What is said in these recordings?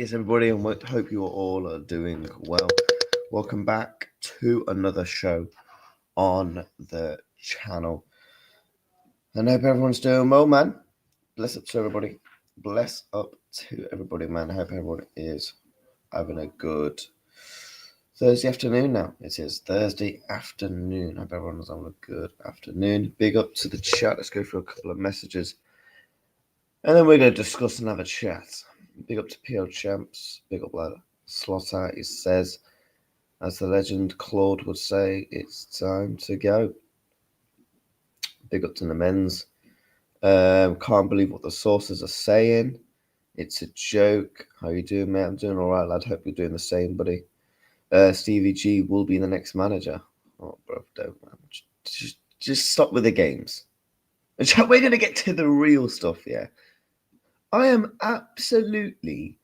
is everybody? And hope you all are doing well. Welcome back to another show on the channel. And I hope everyone's doing well, man. Bless up to everybody. Bless up to everybody, man. I hope everyone is having a good Thursday afternoon now. It is Thursday afternoon. I hope everyone's having a good afternoon. Big up to the chat. Let's go through a couple of messages. And then we're going to discuss and have a chat. Big up to PO Champs. Big up, lad. Slotter, he says, as the legend Claude would say, it's time to go. Big up to the men's. Can't believe what the sources are saying. It's a joke. How you doing, mate? I'm doing all right, lad. Hope you're doing the same, buddy. Stevie G will be the next manager. Oh, bro, don't, man. Just stop with the games. We're going to get to the real stuff, yeah? I am absolutely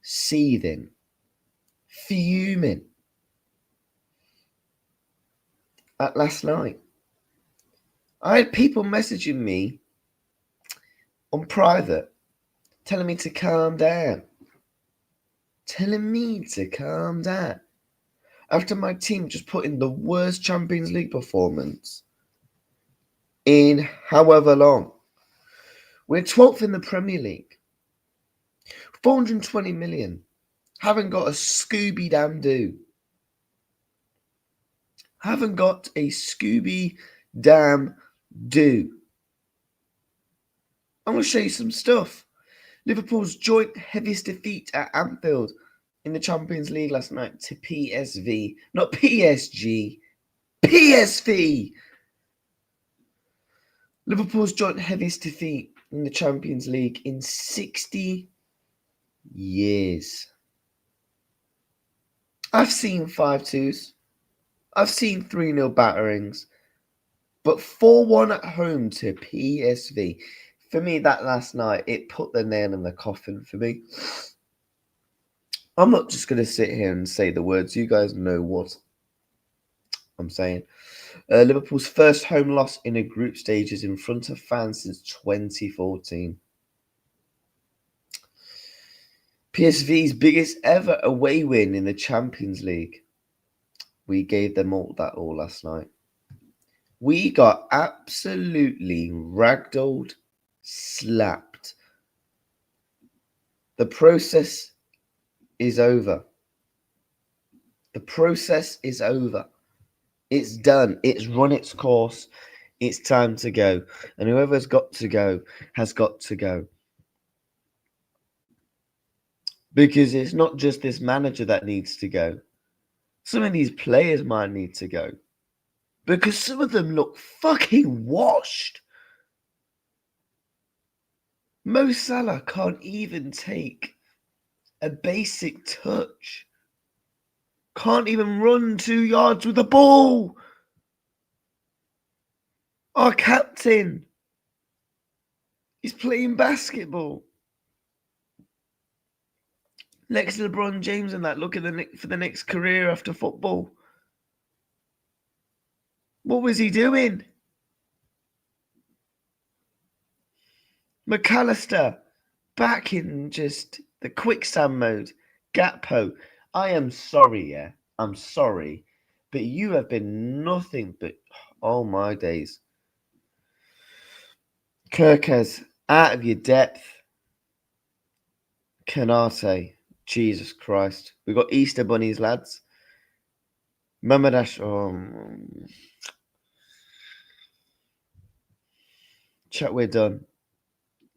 seething, fuming at last night. I had people messaging me on private telling me to calm down. After my team just put in the worst Champions League performance in however long. We're 12th in the Premier League. 420 million. Haven't got a Scooby-Damn-Doo. Haven't got a Scooby-Damn-Doo. I'm going to show you some stuff. Liverpool's joint heaviest defeat at Anfield in the Champions League last night to PSV. Not PSG. PSV. Liverpool's joint heaviest defeat in the Champions League in 60 years. I've seen 5-2s. I've seen 3-0 batterings. But 4-1 at home to PSV. For me, that last night, it put the nail in the coffin for me. I'm not just going to sit here and say the words. You guys know what I'm saying. Liverpool's first home loss in a group stage is in front of fans since 2014. PSV's biggest ever away win in the Champions League. We gave them all last night. We got absolutely ragdolled, slapped. The process is over. The process is over. It's done. It's run its course. It's time to go. And whoever's got to go has got to go. Because it's not just this manager that needs to go. Some of these players might need to go. Because some of them look fucking washed. Mo Salah can't even take a basic touch. Can't even run 2 yards with the ball. Our captain is playing basketball. Next to LeBron James and that, looking for the next career after football. What was he doing? McAllister back in just the quicksand mode. Gakpo. I am sorry, yeah. I'm sorry. But you have been nothing but, oh my days. Kirkes, out of your depth. Canate. Jesus Christ. We got Easter bunnies, lads. Mamadash. Chat, we're done.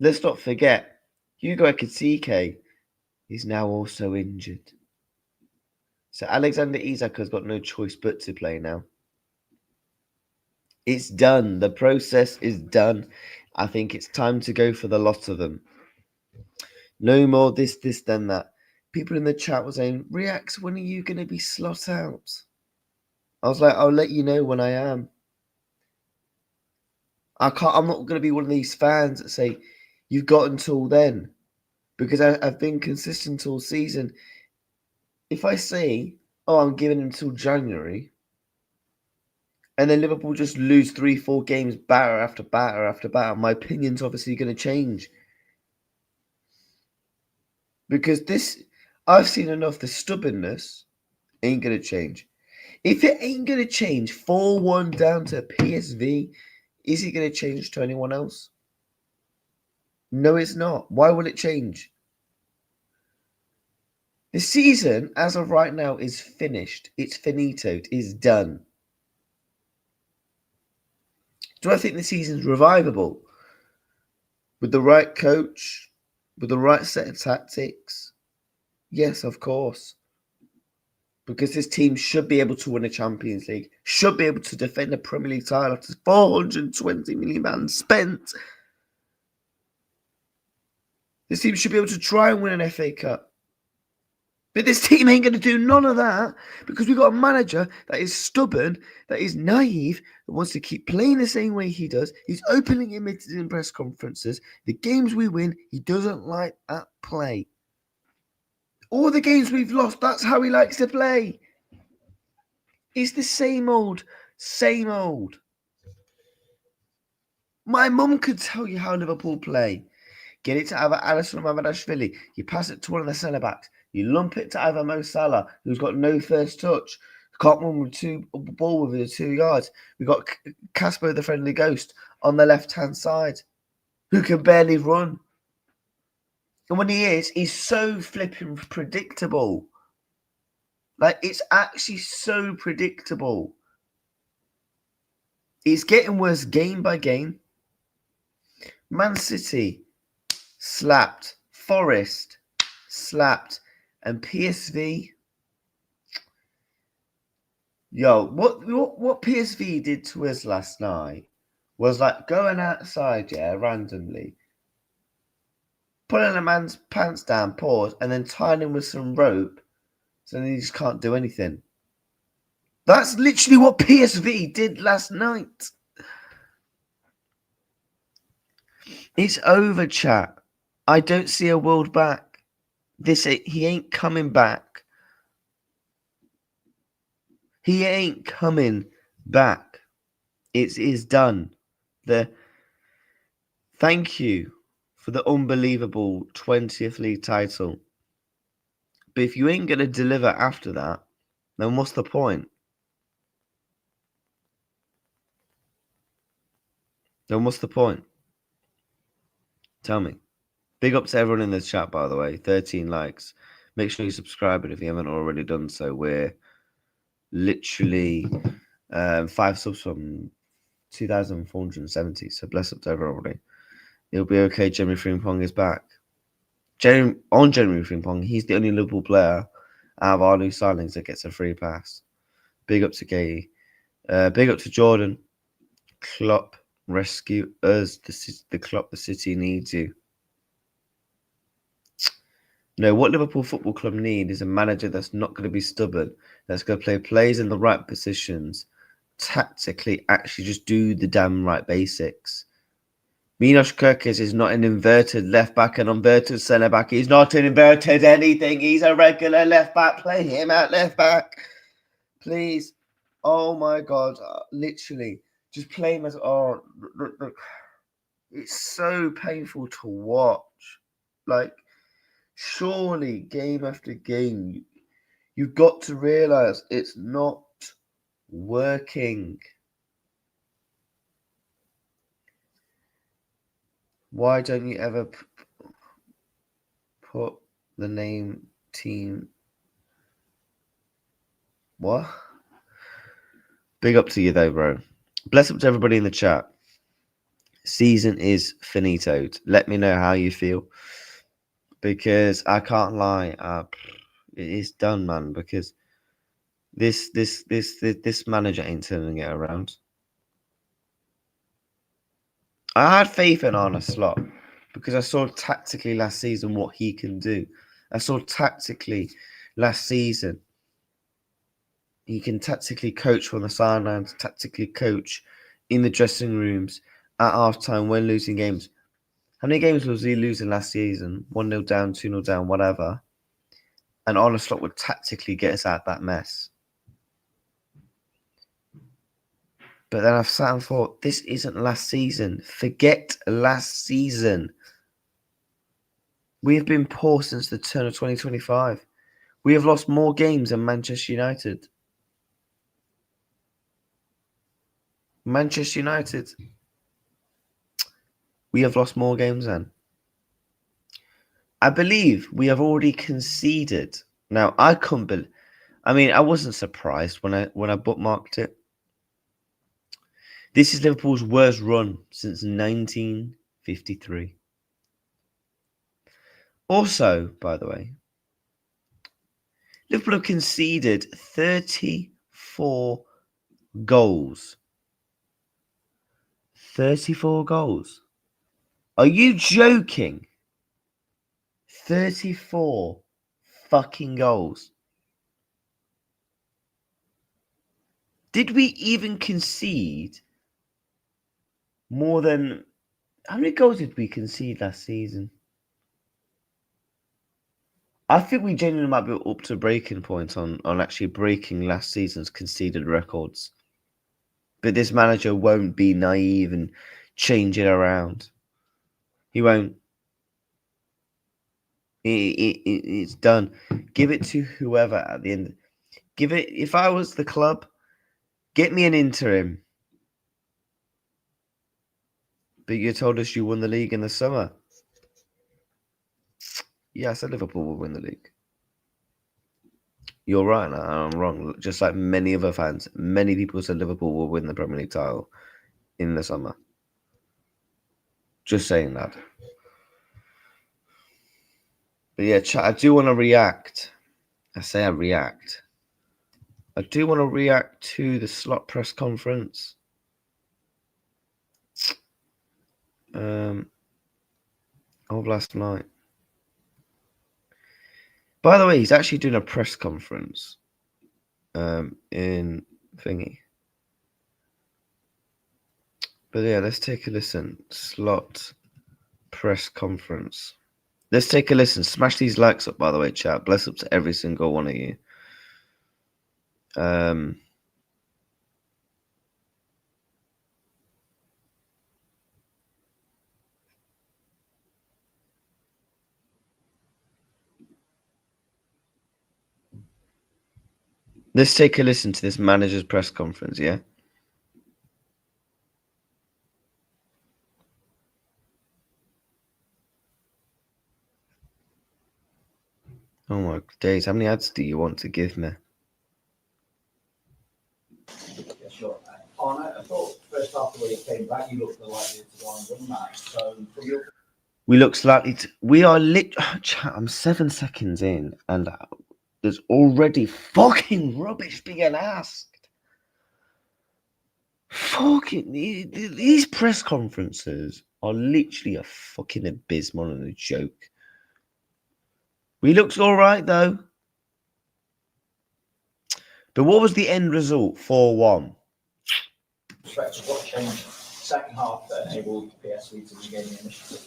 Let's not forget, Hugo Ekitike is now also injured. So Alexander Isak has got no choice but to play now. It's done. The process is done. I think it's time to go for the lot of them. No more this, then that. People in the chat were saying, Reacts, when are you going to be slot out? I was like, I'll let you know when I am. I'm not going to be one of these fans that say, you've got until then. Because I've been consistent all season. If I say, I'm giving him until January, and then Liverpool just lose 3-4 games batter after batter after batter, my opinion's obviously going to change. Because I've seen enough. The stubbornness ain't going to change. If it ain't going to change 4-1 down to PSV, is it going to change to anyone else? No, it's not. Why will it change? The season, as of right now, is finished. It's finito. It's done. Do I think the season's revivable? With the right coach? With the right set of tactics? Yes, of course. Because this team should be able to win a Champions League, should be able to defend a Premier League title after £420 million spent. This team should be able to try and win an FA Cup. But this team ain't going to do none of that because we've got a manager that is stubborn, that is naive, that wants to keep playing the same way he does. He's openly admitted in press conferences, the games we win, he doesn't like that play. All the games we've lost, that's how he likes to play. It's the same old, same old. My mum could tell you how Liverpool play. Get it to either Alisson or Mamardashvili. You pass it to one of the centre-backs. You lump it to either Mo Salah, who's got no first touch. Can't run with ball within 2 yards. We've got Casper the Friendly Ghost on the left-hand side, who can barely run. And when he is, he's so flipping predictable. Like, it's actually so predictable. It's getting worse game by game. Man City slapped. Forest slapped. And PSV, what PSV did to us last night was like going outside, randomly, pulling a man's pants down, pause, and then tying him with some rope so then he just can't do anything. That's literally what PSV did last night. It's over, chat. I don't see a world back. He ain't coming back. He ain't coming back. It is done. Thank you for the unbelievable 20th league title. But if you ain't going to deliver after that, then what's the point? Tell me. Big up to everyone in the chat, by the way. 13 likes. Make sure you subscribe if you haven't already done so. We're literally 5 subs from 2,470. So bless up to everybody. It'll be okay. Jeremy Frimpong is back. Jeremy Frimpong, he's the only Liverpool player out of our new signings that gets a free pass. Big up to Gay. Big up to Jordan. Klopp, rescue us. The Klopp, the city needs you. No, what Liverpool Football Club need is a manager that's not going to be stubborn, that's going to play plays in the right positions, tactically actually just do the damn right basics. Milos Kerkez is not an inverted left-back, an inverted centre-back. He's not an inverted anything. He's a regular left-back. Play him at left-back. Please. Oh, my God. Literally. Just play him as... Oh, it's so painful to watch. Like... Surely, game after game, you've got to realise it's not working. Why don't you ever put the name team? What? Big up to you though, bro. Bless up to everybody in the chat. Season is finitoed. Let me know how you feel. Because I can't lie, it is done, man. Because this manager ain't turning it around. I had faith in Arne Slot because I saw tactically last season what he can do. I saw tactically last season he can tactically coach from the sidelines, tactically coach in the dressing rooms at halftime when losing games. How many games was he losing last season? 1-0 down, 2-0 down, whatever. And Arne Slot would tactically get us out that mess. But then I've sat and thought, this isn't last season. Forget last season. We have been poor since the turn of 2025. We have lost more games than Manchester United. Manchester United. We have lost more games than. I believe we have already conceded. Now, I couldn't believe. I mean, I wasn't surprised when I bookmarked it. This is Liverpool's worst run since 1953. Also, by the way, Liverpool have conceded 34 goals. 34 goals. Are you joking? 34 fucking goals. Did we even concede more than... How many goals did we concede last season? I think we genuinely might be up to breaking point on actually breaking last season's conceded records. But this manager won't be naive and change it around. He won't. It's done. Give it to whoever at the end. Give it. If I was the club, get me an interim. But you told us you won the league in the summer. Yeah, I said Liverpool will win the league. You're right. I'm wrong. Just like many other fans, many people said Liverpool will win the Premier League title in the summer. Just saying that. But yeah, chat, I do want to react. I say I react. I do want to react to the slot press conference. Of last night. By the way, he's actually doing a press conference in thingy. But yeah, let's take a listen. Slot press conference. Let's take a listen. Smash these likes up, by the way, chat. Bless up to every single one of you. Let's take a listen to this manager's press conference, yeah? Oh my days, how many ads do you want to give me? Yeah, sure. Arne, I thought first half the way you came back, you looked likely to go on and win that. So from your... We look slightly... We are chat, I'm 7 seconds in and there's already fucking rubbish being asked. Fucking... These press conferences are literally a fucking abysmal and a joke. We looked all right, though. But what was the end result? 4-1. What changed second half that enabled PSV to regain the initiative?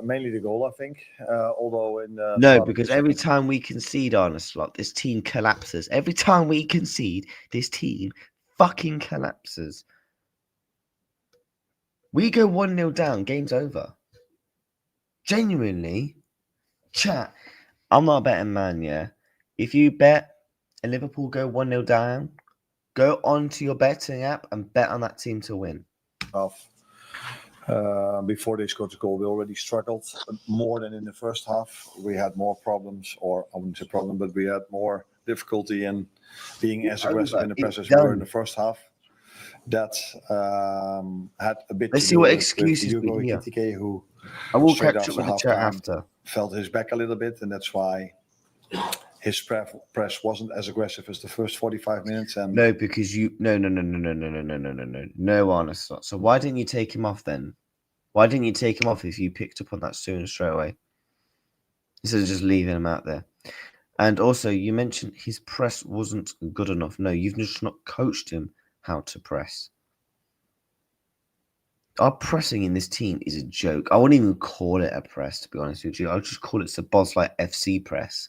Mainly the goal, I think. Although in no, because every time we concede on a slot, this team collapses. Every time we concede, this team fucking collapses. We go 1-0 down, game's over. Genuinely, chat. I'm not a betting man, yeah. If you bet and Liverpool go 1-0 down, go onto your betting app and bet on that team to win. Before they scored the goal, we already struggled more than in the first half. We had more problems, or I wouldn't say problem, but we had more difficulty in being as aggressive in the press as we were in the first half. That had a bit Let's to see do what with excuses Hugo we hear. Ekitike, who I will straight catch up after with the chat after. felt his back a little bit, and that's why his press wasn't as aggressive as the first 45 minutes. And no, because you no, honest not. So why didn't you take him off then? Why didn't you take him off if you picked up on that sooner straight away? Instead of just leaving him out there. And also, you mentioned his press wasn't good enough. No, you've just not coached him how to press. Our pressing in this team is a joke. I wouldn't even call it a press, to be honest with you. I would just call it the Bosley FC press.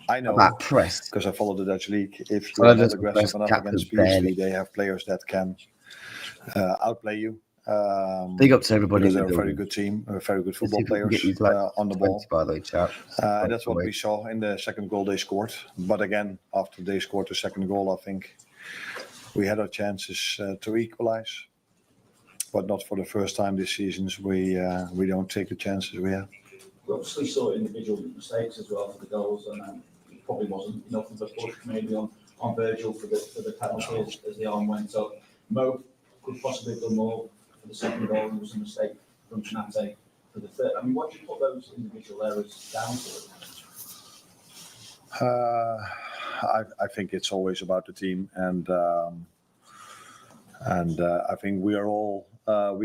I know that press because I follow the Dutch league. If you're not aggressive enough against PSV, they have players that can outplay you. Big up to everybody. Because they're a very good team, very good football players on the ball. By the way, chat. And that's what we saw in the second goal they scored. But again, after they scored the second goal, I think we had our chances to equalize. But not for the first time this season. We don't take the chances we have. We obviously saw individual mistakes as well for the goals, and it probably wasn't enough of a push maybe on Virgil for the penalty as the arm went up. Mo could possibly have done more for the second goal. It was a mistake from Konate for the third. I mean, what do you put those individual errors down to? I think it's always about the team, and I think we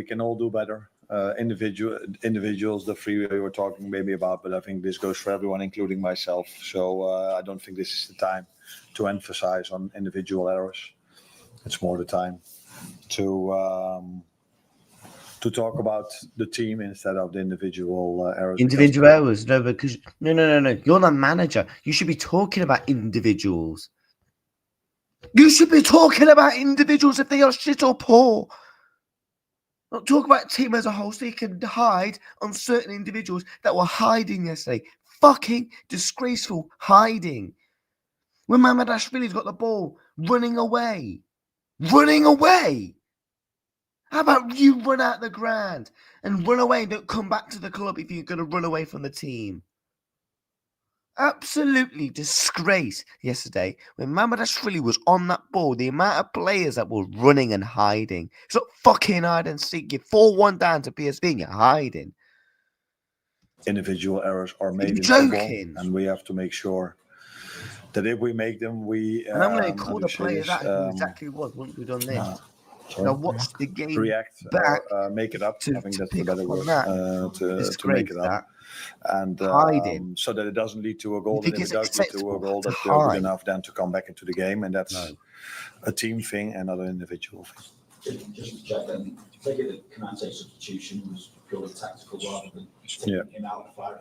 can all do better. Individuals, the three we were talking maybe about, but I think this goes for everyone, including myself. So I don't think this is the time to emphasize on individual errors. It's more the time to talk about the team instead of the individual errors. Individual errors, no, because no. You're the manager. You should be talking about individuals. You should be talking about individuals if they are shit or poor. Not talk about team as a whole so you can hide on certain individuals that were hiding yesterday. Fucking disgraceful hiding. When Mamardashvili's got the ball, running away. Running away! How about you run out the ground and run away and don't come back to the club if you're going to run away from the team? Absolutely disgrace yesterday when Mamardashvili was on that ball. The amount of players that were running and hiding. It's not fucking hide and seek. You're 4-1 down to PSV and you're hiding. Individual errors are made in football, and we have to make sure that if we make them, we. And I'm going to call the players out who exactly was once we've done this. Now watch the game react back or make it up. I think that's the better word to make it up. And so that it doesn't lead to a goal. And if it does lead to a goal, that we're good enough then to come back into the game. And that's a team thing and not an individual thing. Just to check, and take it that Konate's substitution was purely tactical rather than taking him out of fire.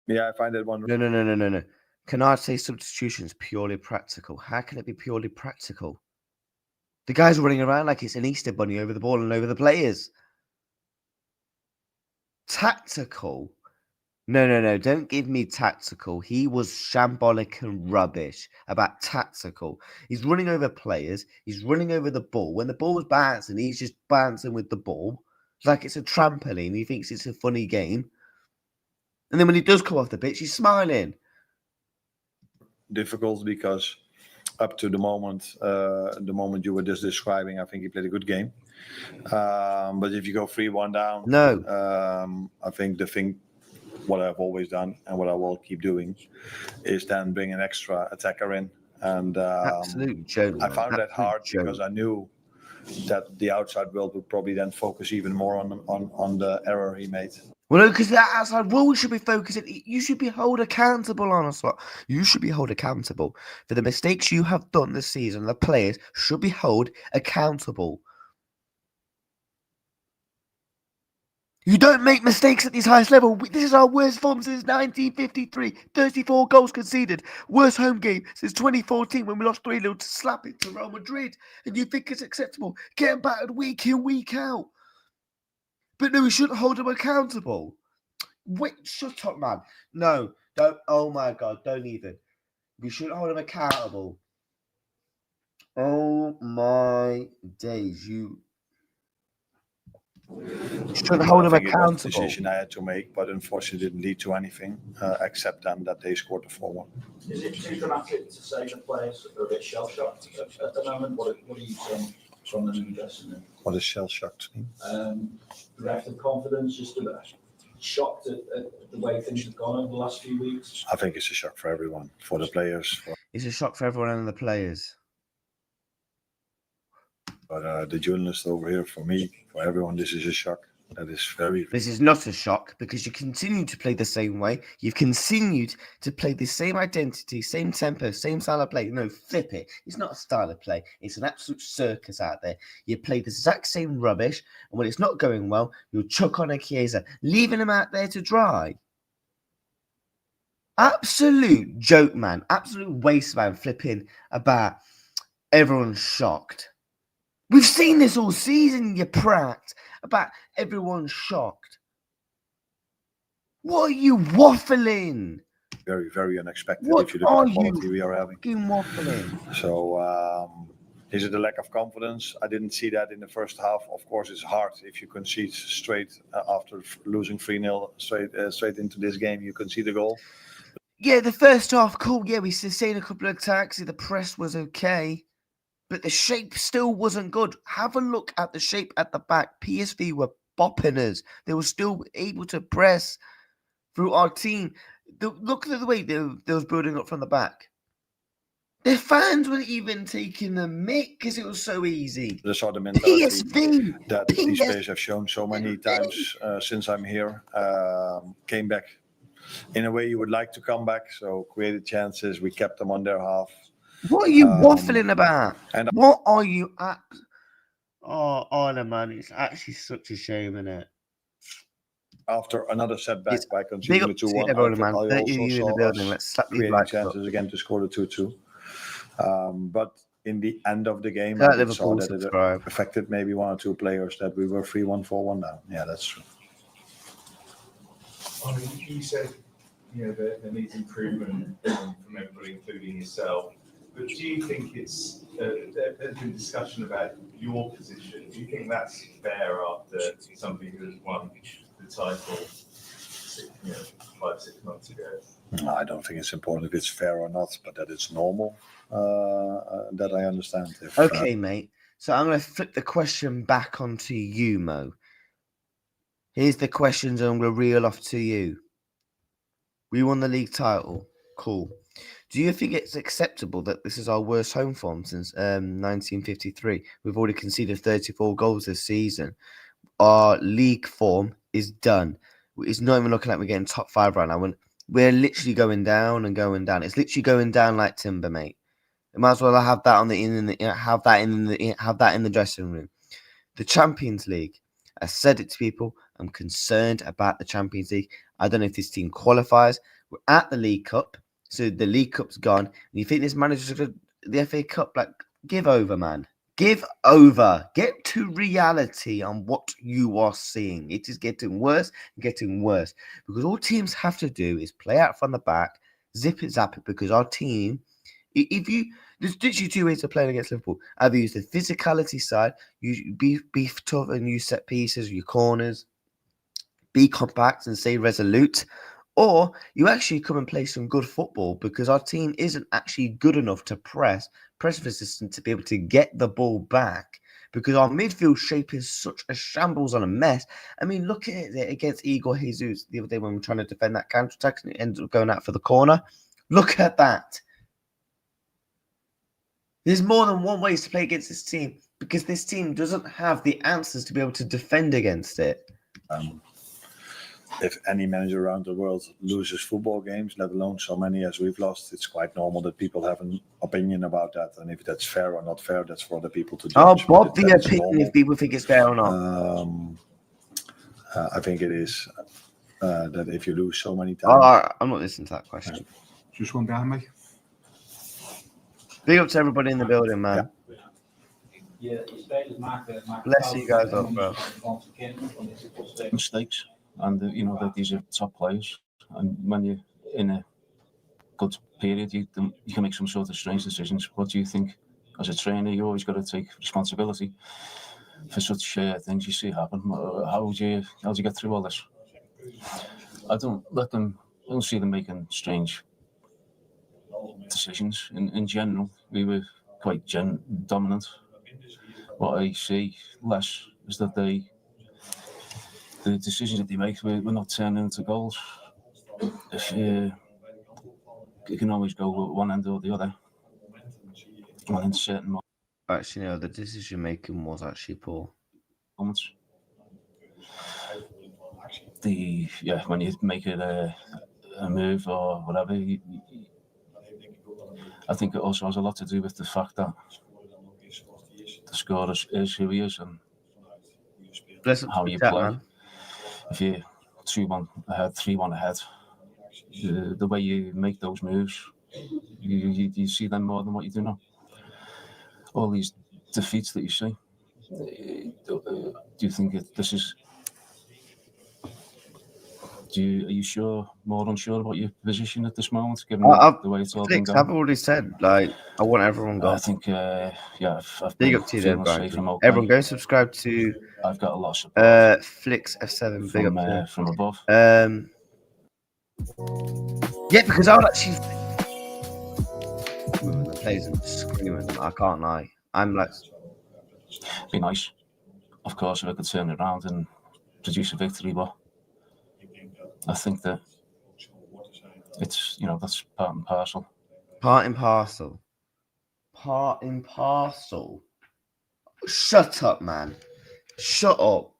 Yeah, I find that one. No. Konate's substitution is purely practical. How can it be purely practical? The guy's running around like it's an Easter bunny over the ball and over the players. Tactical? No. Don't give me tactical. He was shambolic and rubbish about tactical. He's running over players. He's running over the ball. When the ball was bouncing, he's just bouncing with the ball. It's like it's a trampoline. He thinks it's a funny game. And then when he does come off the pitch, he's smiling. Difficult because up to the moment you were just describing, I think he played a good game. But if you go 3-1 down, I think what I've always done and what I will keep doing is then bring an extra attacker in. And absolute joke. I found that hard because I knew that the outside world would probably then focus even more on the error he made. Well, no, because the outside world should be focusing. You should be held accountable on a slot. You should be held accountable for the mistakes you have done this season. The players should be held accountable. You don't make mistakes at this highest level. This is our worst form since 1953. 34 goals conceded. Worst home game since 2014 when we lost 3-0 to slap it to Real Madrid. And you think it's acceptable? Getting battered week in, week out. But no, we shouldn't hold them accountable. Wait, shut up, man. No, don't. Oh my God, don't even. We shouldn't hold them accountable. Oh my days, you shouldn't hold them accountable. It was a decision I had to make, but unfortunately it didn't lead to anything except then that they scored the 4-1. Is it too dramatic to say the players are a bit shell-shocked at the moment? What are you saying from them in the dressing room? What does shell-shocked mean? Bereft of confidence, just a bit shocked at the way things have gone over the last few weeks? I think it's a shock for everyone, for the players. It's a shock for everyone and the players. But the journalists over here, for me, for everyone, this is a shock. That is very. This is not a shock because you continue to play the same way. You've continued to play the same identity, same tempo, same style of play. No, flip it. It's not a style of play. It's an absolute circus out there. You play the exact same rubbish, and when it's not going well, you'll chuck on a Chiesa, leaving him out there to dry. Absolute joke, man. Absolute waste, man. Flipping about everyone's shocked. We've seen this all season, you prat, about everyone's shocked. What are you waffling? Very, very unexpected What if you look are at the you quality we are having. fucking waffling? So, is it a lack of confidence? I didn't see that in the first half. Of course, it's hard if you concede straight after losing 3-0 straight into this game. You concede a goal. Yeah, the first half, cool. Yeah, we sustained a couple of attacks. The press was okay. But the shape still wasn't good. Have a look at the shape at the back. PSV were bopping us. They were still able to press through our team. Look at the way they was building up from the back. Their fans were even taking the mick because it was so easy. The sort of mentality PSV. that these players have shown so many times since I'm here came back in a way you would like to come back. So created chances. We kept them on their half. What are you waffling about? What are you at? Oh, Arne, man, it's actually such a shame, isn't it? After another setback It's by conceding the 2-1, everyone, man. I 30 also of you in the saw building. us Let's slap these creating likes chances up. again to score the 2-2. But in the end of the game, At I did saw Liverpool, that subscribe. it affected maybe 1 or 2 players that we were 3-1, 4-1 down. Yeah, that's true. I mean, you said, you know, there needs improvement from everybody, including yourself. But do you think it's, there's been discussion about your position. Do you think that's fair after somebody who has won the title 5-6 months ago? No, I don't think it's important if it's fair or not, but that it's normal, that I understand. Okay, mate. So I'm going to flip the question back onto you, Mo. Here's the questions I'm going to reel off to you. We won the league title. Cool. Do you think it's acceptable that this is our worst home form since 1953? We've already conceded 34 goals this season. Our league form is done. It's not even looking like we're getting top 5 right now. We're literally going down and going down. It's literally going down like timber, mate. You might as well have that have that in the dressing room. The Champions League. I said it to people. I'm concerned about the Champions League. I don't know if this team qualifies. We're at the League Cup, so the League Cup's gone. And you think this manager's going to the FA Cup? Like, give over, man. Give over. Get to reality on what you are seeing. It is getting worse and getting worse because all teams have to do is play out from the back, zip it, zap it. Because our team, there's literally 2 ways of playing against Liverpool. Either use the physicality side, you be tough and use set pieces, your corners, be compact and stay resolute, or you actually come and play some good football because our team isn't actually good enough to press resistant to be able to get the ball back because our midfield shape is such a shambles and a mess. I mean, look at it against Igor Jesus the other day when we were trying to defend that counter-attack and it ended up going out for the corner. Look at that. There's more than one way to play against this team because this team doesn't have the answers to be able to defend against it. If any manager around the world loses football games, let alone so many as we've lost, it's quite normal that people have an opinion about that. And if that's fair or not fair, that's for other people to judge. I'll bob the opinion if people think it's fair or not. I think it is that if you lose so many times. I'm not listening to that question. Just one behind me. Big up to everybody in the building, man. Yeah. Bless you guys up, bro. Mistakes, and you know that these are top players, and when you're in a good period, you can make some sort of strange decisions. What do you think, as a trainer, you always got to take responsibility for such things you see happen? How do you get through all this? I don't see them making strange decisions. In general, we were quite dominant. What I see less is that the decisions that they make, we're not turning into goals. If you can always go one end or the other. One in certain Actually, no, the decision making was actually poor. moments. When you make it a move or whatever, I think it also has a lot to do with the fact that the scorer is who he is and how you play. Man. If you're 2-1 ahead, 3-1 ahead, the way you make those moves, you see them more than what you do now. All these defeats that you see, Do you think this is? Are you more unsure about your position at this moment, given the way it's all been Flicks, going? I've already said, like, I want everyone I gone. think, I've Big been up to you then, feeling safe Frankie. and okay. Everyone go subscribe to I've got a lot of support Flicks F7. Big up to him. from above. Yeah, because I would actually the players and screaming. I can't lie. I'm like, Be nice, of course, if I could turn it around and produce a victory, but I think that it's that's part and parcel. part and parcel. Part and parcel. Shut up, man. Shut up.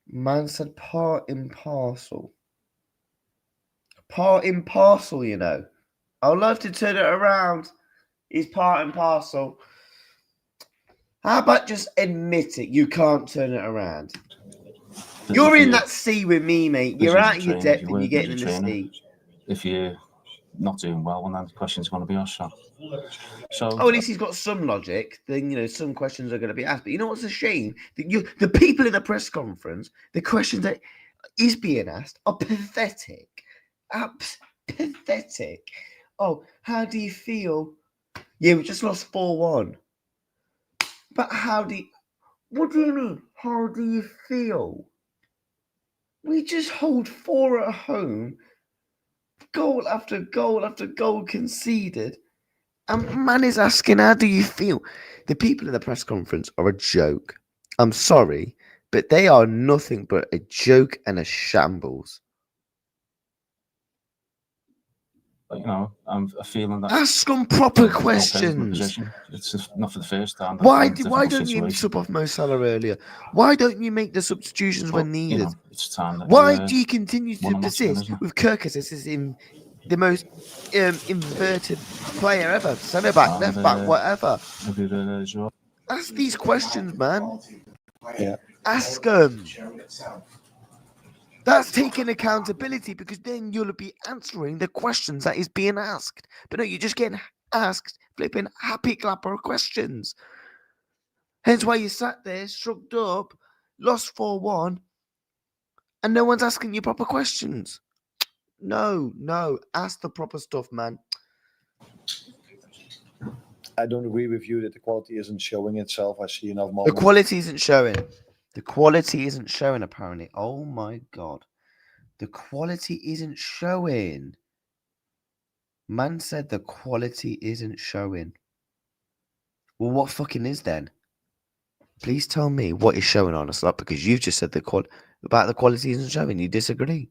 Man said part and parcel. Part and parcel, you know. I'd love to turn it around. It's part and parcel. How about just admit it? You can't turn it around. You're in that sea with me, mate. You're out of your depth and you're getting in the sea. If you're not doing well, then the question's going to be asked. So, at least he's got some logic. Then some questions are going to be asked. But you know what's a shame? The people in the press conference, the questions that is being asked are pathetic. Pathetic. Oh, how do you feel? Yeah, we just lost 4-1. But what do you mean? How do you feel? We just hold 4 at home. Goal after goal after goal conceded. And man is asking, how do you feel? The people in the press conference are a joke. I'm sorry, but they are nothing but a joke and a shambles. I'm feeling that. Ask them proper questions. It's not for the first time. Why don't you sub off Mo Salah earlier? Why don't you make the substitutions when needed? It's time. Why do you continue to persist with Kirkus as in the most inverted player ever? Centre back, left back, whatever. Ask these questions, man. Yeah. Ask them. That's taking accountability, because then you'll be answering the questions that is being asked. But no, you're just getting asked flipping happy clapper questions. Hence why you sat there, shrugged up, lost 4-1, and no one's asking you proper questions. No, ask the proper stuff, man. I don't agree with you that the quality isn't showing itself. I see enough moments. The quality isn't showing. The quality isn't showing, apparently. Oh my God. The quality isn't showing. Man said the quality isn't showing. Well, what fucking is then? Please tell me what is showing on a slot, because you've just said the quality isn't showing. You disagree.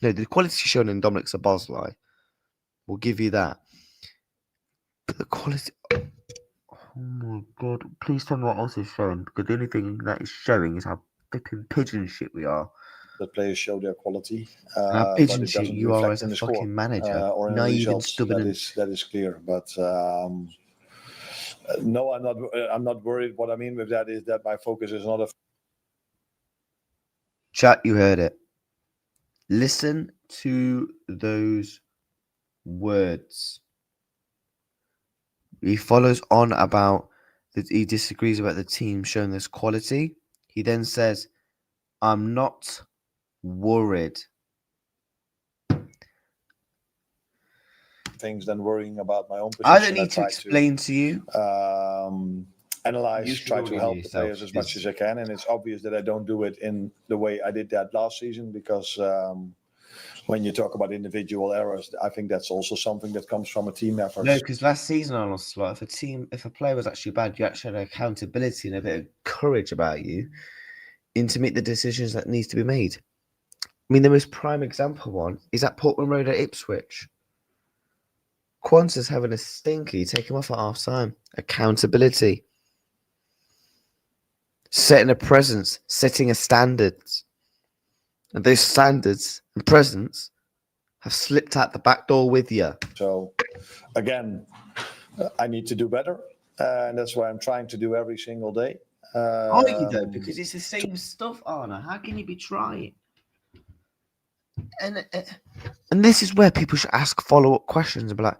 No, the quality is showing in Dominic Szoboszlai. We'll give you that. But the quality... Oh my God. Please tell me what else is showing, because the only thing that is showing is how flipping pigeon shit we are. The players show their quality. How pigeon shit you are as a fucking manager. Or Naive and stubborn. That is clear. But no, I'm not worried. What I mean with that is that my focus is not a... Chat, you heard it. Listen to those words. He follows on about that he disagrees about the team showing this quality. He then says, I'm not worried. Things than worrying about my own position. I don't need to explain to you. Analyze, try to help the players as much as I can. And it's obvious that I don't do it in the way I did that last season, because when you talk about individual errors, I think that's also something that comes from a team effort. No, because last season, on a slot, if a player was actually bad, you actually had accountability and a bit of courage about you to make the decisions that needs to be made. I mean, the most prime example one is at Portland Road at Ipswich. Quanta's having a stinker. You take him off at half time. Accountability. Setting a presence, setting a standards. And those standards and presence have slipped out the back door with you. So, again, I need to do better. And that's what I'm trying to do every single day. Are you though? Because it's the same stuff, Arne. How can you be trying? And this is where people should ask follow-up questions and be like,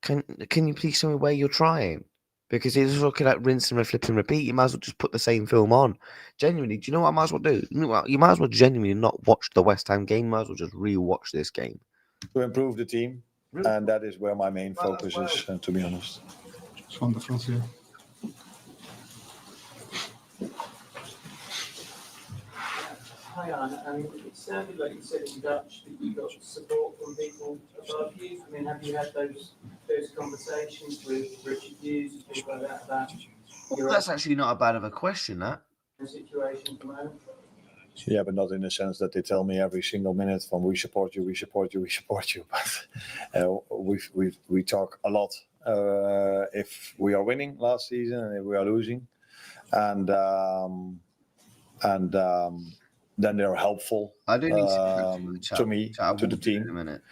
can you please tell me where you're trying? Because he's just looking at rinse and flip and repeat. You might as well just put the same film on. Genuinely, do you know what I might as well do? You know what? You might as well genuinely not watch the West Ham game. You might as well just re-watch this game. To improve the team, and that is where my main focus is, to be honest. It's wonderful too. Hi, Arne. It sounded like you said in Dutch that you got support from people above you. I mean, have you had those conversations with Richard Hughes and people like that about your That's actually not a bad of a question, that. situation at the moment? Yeah, but not in the sense that they tell me every single minute from we support you, we support you, we support you. But we talk a lot if we are winning last season and if we are losing, and then they're helpful. I do need to to me, to the team. in a minute.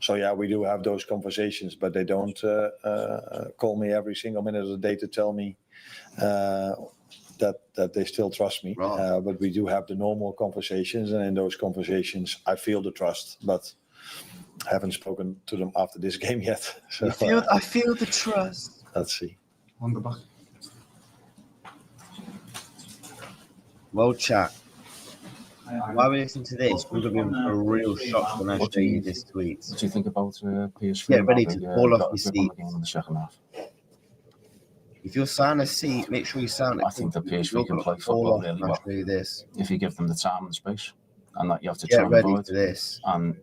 So yeah, we do have those conversations, but they don't call me every single minute of the day to tell me that they still trust me. Right. But we do have the normal conversations, and in those conversations, I feel the trust, but I haven't spoken to them after this game yet. So, I feel the trust. let's see. On the back. Well, chat. While we listen to this, we're going to be a real shock when I What show do you you- this tweet. What do you think about PSV? Get ready to They, fall off got your a seat. grip on the game in the second half. If you're sound a seat, make sure you sound. I think the PSV You're can gonna play fall football off really when I well show you this. if you give them the time and the space, and that you have to try Get and ready avoid. for this. And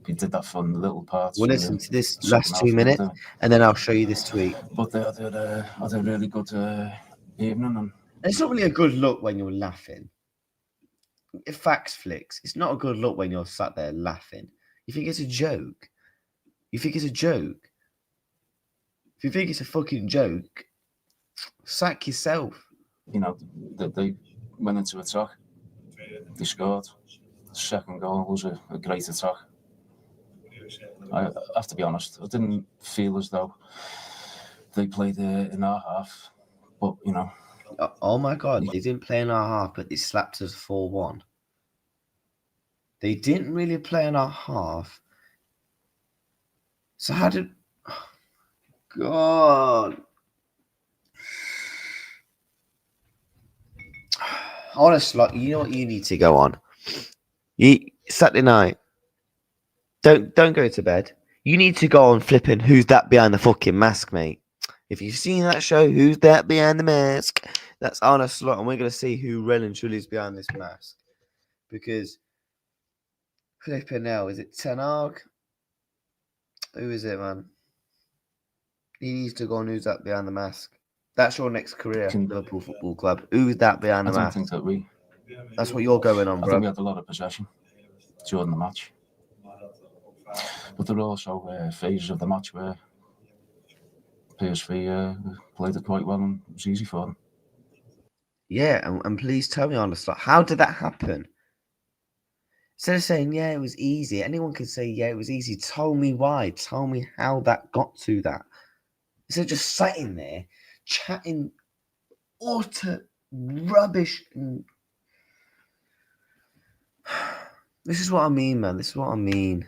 we did that for little parts. We'll in listen the to this second last half, 2 we minutes, did. and then I'll show you this tweet. But they had a really good evening, and It's not really a good look when you're laughing. Facts flicks. It's not a good look when you're sat there laughing. You think it's a joke. You think it's a joke. If you think it's a fucking joke, sack yourself. you know they went into attack. They scored. The second goal was a great attack. I have to be honest. I didn't feel as though they played in our half, but you know. Oh my God, they didn't play in our half, but they slapped us 4-1. They didn't really play in our half. So how did... Oh, God. Honestly, you know what you need to go on? Saturday night, don't go to bed. You need to go on flipping Who's That Behind the Fucking Mask, mate. If you've seen that show, Who's That Behind the Mask? That's Arne Slot, and we're going to see who really and truly is behind this mask. Because, flipping now, is it Ten Hag? Who is it, man? He needs to go on Who's That Behind the Mask. That's your next career, Liverpool Football Club. Who's that behind the I don't mask? think that we. That's what you're going on, I bro. think we had a lot of possession during the match, but there were also phases of the match where PSV played it quite well and it was easy for them. Yeah, and please tell me, honestly, how did that happen? Instead of saying, yeah, it was easy, anyone could say, yeah, it was easy. Tell me why. Tell me how that got to that. Instead of just sitting there, chatting utter rubbish. And... This is what I mean, man. This is what I mean.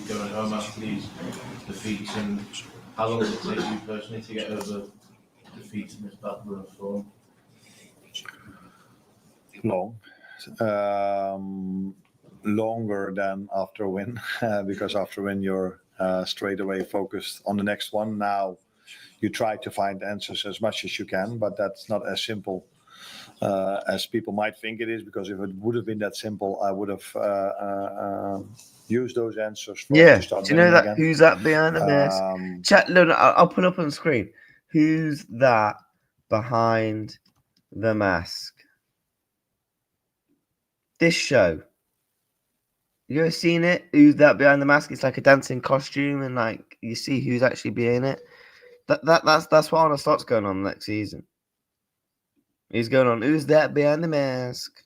Going home after these defeats, and how long does it take you personally to get over defeats in this bad run of form? Long. Longer than after a win, because after a win you're straight away focused on the next one. Now you try to find answers as much as you can, but that's not as simple as people might think it is, because if it would have been that simple, I would have used those answers for Yeah, to start do you know winning that? again. Who's that behind the mask? Chat, look, I'll put up on the screen. Who's that behind the mask? This show. You ever seen it? Who's that behind the mask? It's like a dancing costume, and like you see who's actually behind it. That's what Arne Slot's going on next season. He's going on. Who's that behind the mask?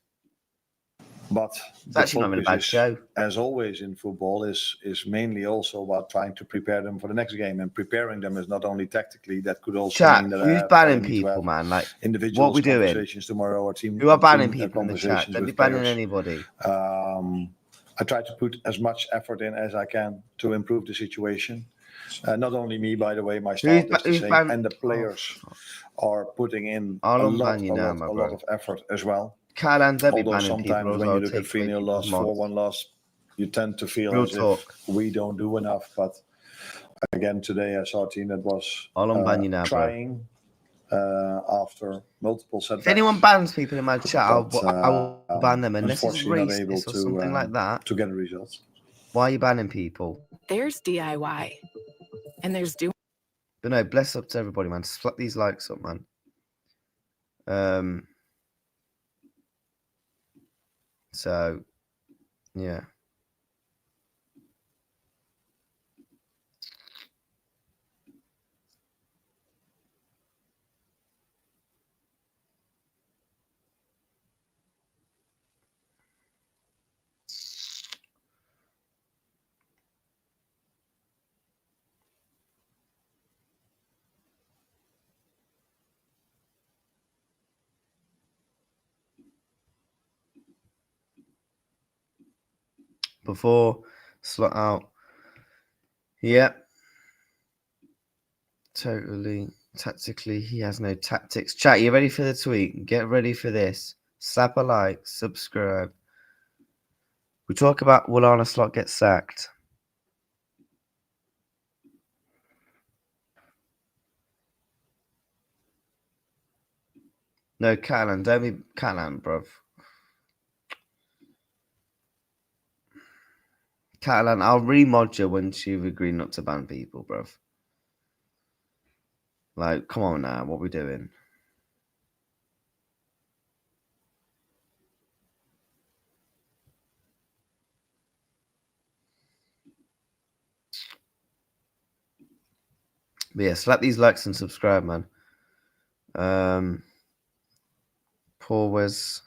But It's the actually not been a focus bad is, show. as always in football, is mainly also about trying to prepare them for the next game. And preparing them is not only tactically, that could also Chat, mean that who's I banning need to people, have man? Like, individual what we doing? conversations tomorrow or team. Who are banning team, people in the chat? conversations Don't be with banning players. anybody. I try to put as much effort in as I can to improve the situation. Not only me, by the way, my staff does the same, and the players are putting in a I'll lot unban you now, my bro. of effort as well. Caroline, don't be Although banning people sometimes as when well. you look at Take away 3-0 loss, people's mods. 4-1 loss, you tend to feel Real as talk. if we don't do enough. But again, today I saw a team that was I'll unban you now, bro. trying after multiple setbacks. If anyone bans people in my chat, I but, will ban them unless it's unfortunately not able racist or something like that. to get a result. Why are you banning people? There's DIY, and there's doing. But no, bless up to everybody, man. Slap these likes up, man. So, yeah. Before slot out. Yep. Totally. Tactically, he has no tactics. Chat, you ready for the tweet? Get ready for this. Slap a like, subscribe. We talk about will Arne Slot get sacked? No, Catalan, don't be Catalan, bruv. Catalan, I'll remod you once you've agreed not to ban people, bruv. Like, come on now, what we doing? But yeah, slap these likes and subscribe, man. Paul was...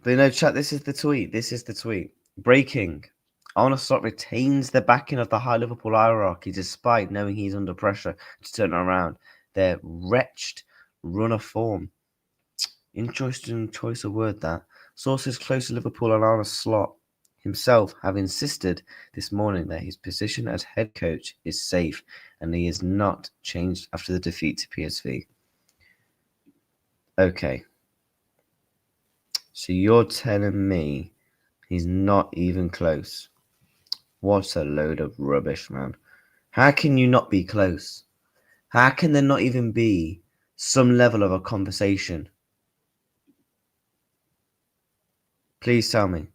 But you know, chat, this is the tweet. This is the tweet. Breaking. Arne Slot retains the backing of the high Liverpool hierarchy despite knowing he's under pressure to turn around their wretched run of form. Interesting choice of word, that. Sources close to Liverpool and Arne Slot himself have insisted this morning that his position as head coach is safe and he is not changed after the defeat to PSV. Okay. So you're telling me he's not even close? What a load of rubbish, man. How can you not be close? How can there not even be some level of a conversation? Please tell me.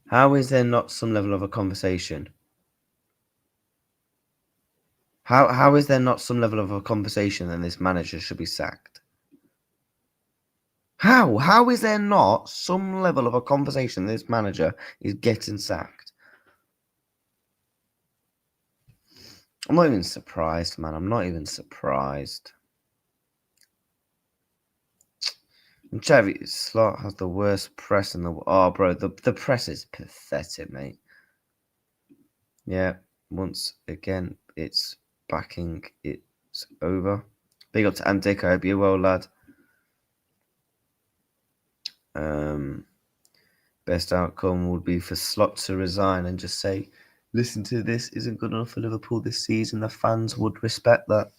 How is there not some level of a conversation? How is there not some level of a conversation that this manager should be sacked? How is there not some level of a conversation that this manager is getting sacked? I'm not even surprised, man. I'm not even surprised. And Chevy Slot has the worst press in the... Oh, bro, the press is pathetic, mate. Yeah, once again, it's backing. It's over. Big up to Andick. I hope you're well, lad. Best outcome would be for Slot to resign and just say, listen to this, isn't good enough for Liverpool this season. The fans would respect that.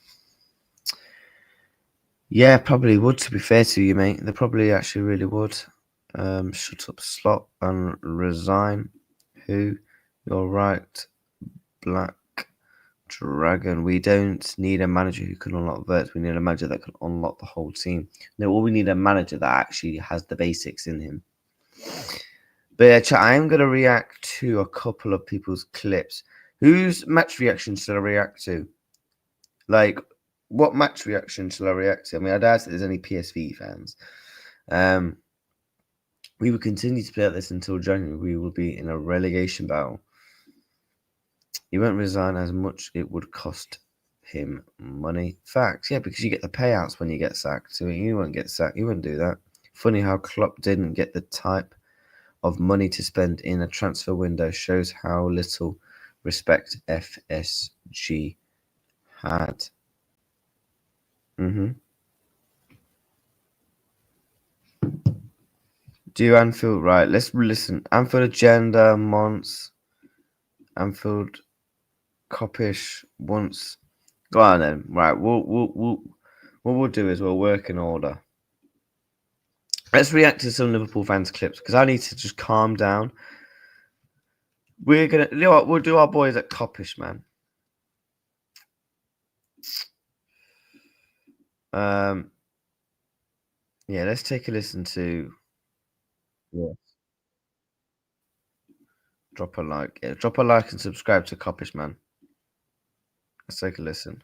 Yeah, probably would, to be fair to you, mate. They probably actually really would. Shut up, Slot, and resign. Who? You're right, Black Dragon. We don't need a manager who can unlock verts. We need a manager that can unlock the whole team. No, all we need a manager that actually has the basics in him. But yeah, chat, I am going to react to a couple of people's clips. Whose match reaction should I react to? Like, what match reaction shall I react to? I mean, I doubt that there's any PSV fans. We will continue to play like this until January. We will be in a relegation battle. He won't resign as much it would cost him money. Facts, yeah, because you get the payouts when you get sacked. So you won't get sacked. You wouldn't do that. Funny how Klopp didn't get the type of money to spend in a transfer window. Shows how little respect FSG had. Do Anfield right? Let's listen. Anfield agenda, Mons. Anfield Coppish once. Go on then. Right. What we'll do is we'll work in order. Let's react to some Liverpool fans clips because I need to just calm down. We're gonna, you know what? We'll do our boys at Coppish, man. Yeah, let's take a listen to. Yeah. Drop a like. Yeah, drop a like and subscribe to Coppish, man. Let's take a listen.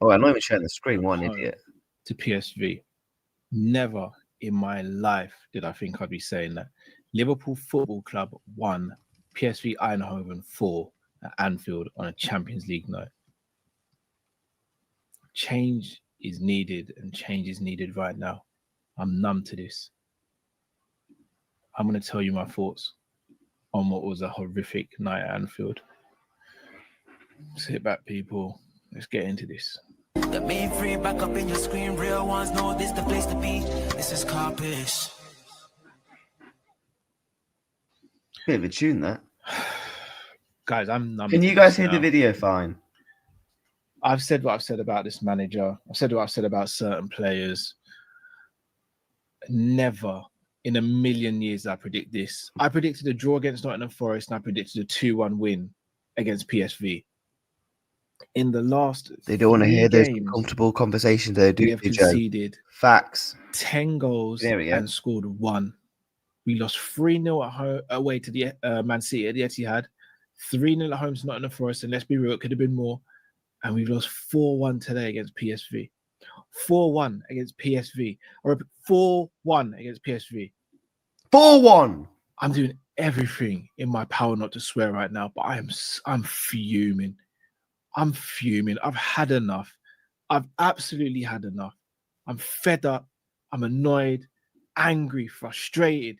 Oh, I'm not even sharing the screen. What an idiot. To PSV. Never in my life did I think I'd be saying that. Liverpool Football Club 1, PSV Eindhoven 4 at Anfield on a Champions League night. Change is needed, and change is needed right now. I'm numb to this. I'm going to tell you my thoughts on what was a horrific night at Anfield. Sit back, people. Let's get into this. The main free back up in your screen. Real ones know this the place to be. This is Coppish. Bit of a tune, that. Guys, I'm numb. Can you guys hear the video fine? I've said what I've said about this manager. I've said what I've said about certain players. Never in a million years I predict this. I predicted a draw against Nottingham Forest and I predicted a 2-1 win against PSV. In the last they don't want to hear those games, comfortable conversations, though, do we have they, Joe? conceded Facts. 10 goals and scored 1. We lost 3-0 at home away to the Man City at the Etihad, 3-0 at home to Nottingham Forest, and let's be real, it could have been more. And we've lost 4-1 today against PSV. 4-1 against PSV. Or 4-1 against PSV. 4-1. I'm doing everything in my power not to swear right now, but I'm fuming. I'm fuming. I've had enough. I've absolutely had enough. I'm fed up. I'm annoyed, angry, frustrated.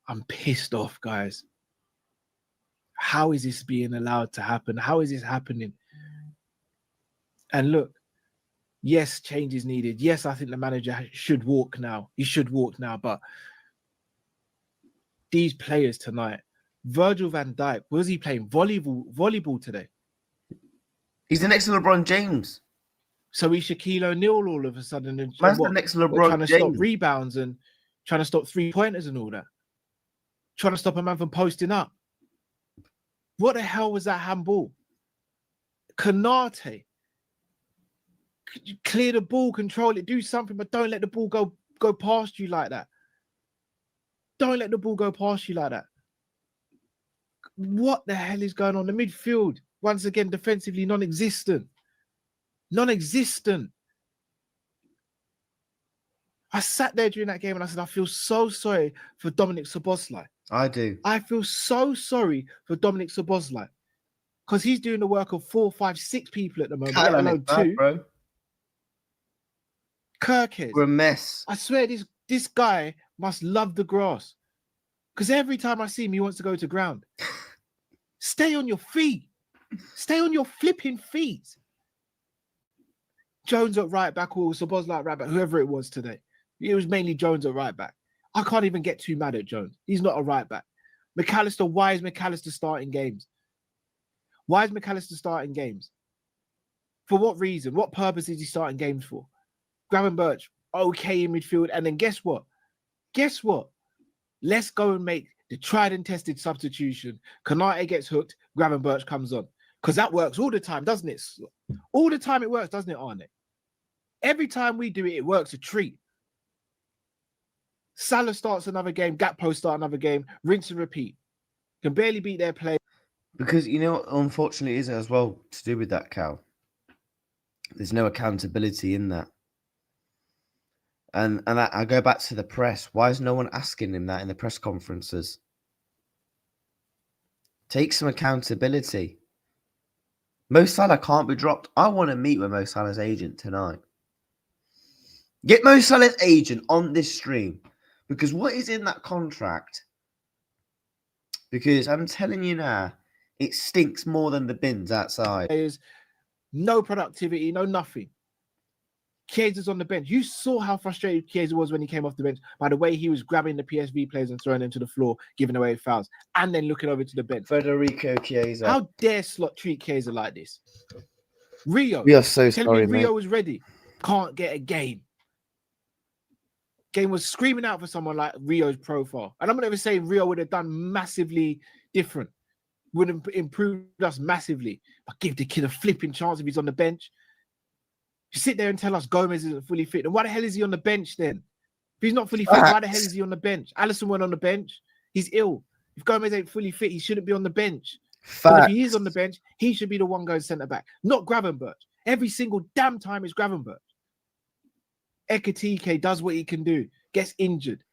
I'm pissed off, guys. How is this being allowed to happen? How is this happening? And look, yes, change is needed. Yes, I think the manager should walk now. He should walk now. But these players tonight, Virgil van Dijk, was he playing volleyball today? He's the next to LeBron James. So he's Shaquille O'Neal all of a sudden. And Man's the next to LeBron trying to James. stop rebounds and trying to stop 3-pointers and all that. Trying to stop a man from posting up. What the hell was that handball? Kanate. Clear the ball, control it, do something, but don't let the ball go past you like that. Don't let the ball go past you like that. What the hell is going on? The midfield, once again, defensively non-existent. Non-existent. I sat there during that game and I said, I feel so sorry for Dominic Szoboszlai. I do. I feel so sorry for Dominic Szoboszlai because he's doing the work of 4, 5, 6 people at the moment, let alone 2. Bro. Kirkhead. We're a mess. I swear this guy must love the grass because every time I see him, he wants to go to ground. Stay on your feet. Stay on your flipping feet. Jones at right back or Szoboszlai at right back, whoever it was today. It was mainly Jones at right back. I can't even get too mad at Jones. He's not a right back. McAllister, why is McAllister starting games? Why is McAllister starting games? For what reason? What purpose is he starting games for? Gravenberch, okay in midfield. And then guess what? Guess what? Let's go and make the tried and tested substitution. Kanate gets hooked, Gravenberch comes on. Because that works all the time, doesn't it? All the time it works, doesn't it, Arne? Every time we do it, it works a treat. Salah starts another game, Gakpo start another game, rinse and repeat. Can barely beat their play. Because, you know, unfortunately, is as well to do with that, Cal. There's no accountability in that. And I go back to the press. Why is no one asking him that in the press conferences? Take some accountability. Mo Salah can't be dropped. I want to meet with Mo Salah's agent tonight. Get Mo Salah's agent on this stream, because what is in that contract? Because I'm telling you now, it stinks more than the bins outside. There's no productivity, no nothing. Chiesa's on the bench. You saw how frustrated Chiesa was when he came off the bench by the way he was grabbing the PSV players and throwing them to the floor, giving away fouls, and then looking over to the bench. Federico Chiesa. How dare Slot treat Chiesa like this? Rio. We are so Tell sorry, me mate. Rio was ready. Can't get a game. Game was screaming out for someone like Rio's profile. And I'm not even saying Rio would have done massively different. Would have improved us massively. But give the kid a flipping chance if he's on the bench. You sit there and tell us Gomez isn't fully fit. And why the hell is he on the bench then? If he's not fully fit, why the hell is he on the bench? Alisson went on the bench. He's ill. If Gomez ain't fully fit, he shouldn't be on the bench. But if he is on the bench, he should be the one going centre back, not Gravenberch. Every single damn time it's Gravenberch. Ekitike does what he can do, gets injured.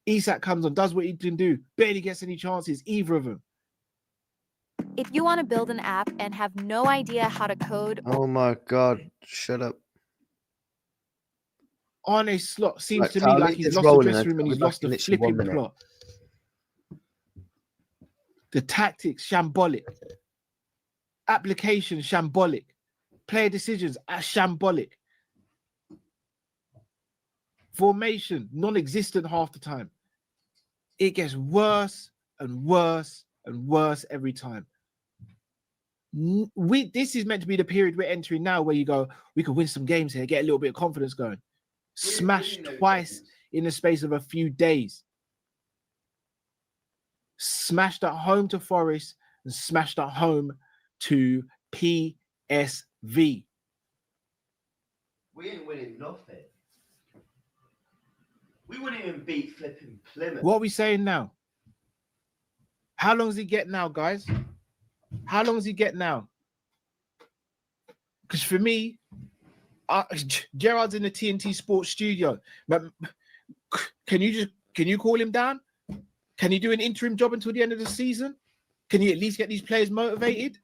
Isak comes on, does what he can do, barely gets any chances, either of them. If you want to build an app and have no idea how to code, Oh my God, shut up. Arne Slot seems Right, to so me I'll like leave he's this lost the rolling. dressing room and I'll he's be lost back in the literally 1 flipping minute. plot. The tactics, shambolic. Application, shambolic. Player decisions are shambolic. Formation, non-existent half the time. It gets worse and worse and worse every time. This is meant to be the period we're entering now where you go, we could win some games here, get a little bit of confidence going. Smashed twice in the space of a few days. Smashed at home to Forest and smashed at home to PSV. We ain't winning nothing. We wouldn't even beat flipping Plymouth. What are we saying now? How long does he get now, guys? How long does he get now? Because for me, Gerard's in the TNT Sports studio. But can you call him down? Can you do an interim job until the end of the season? Can you at least get these players motivated?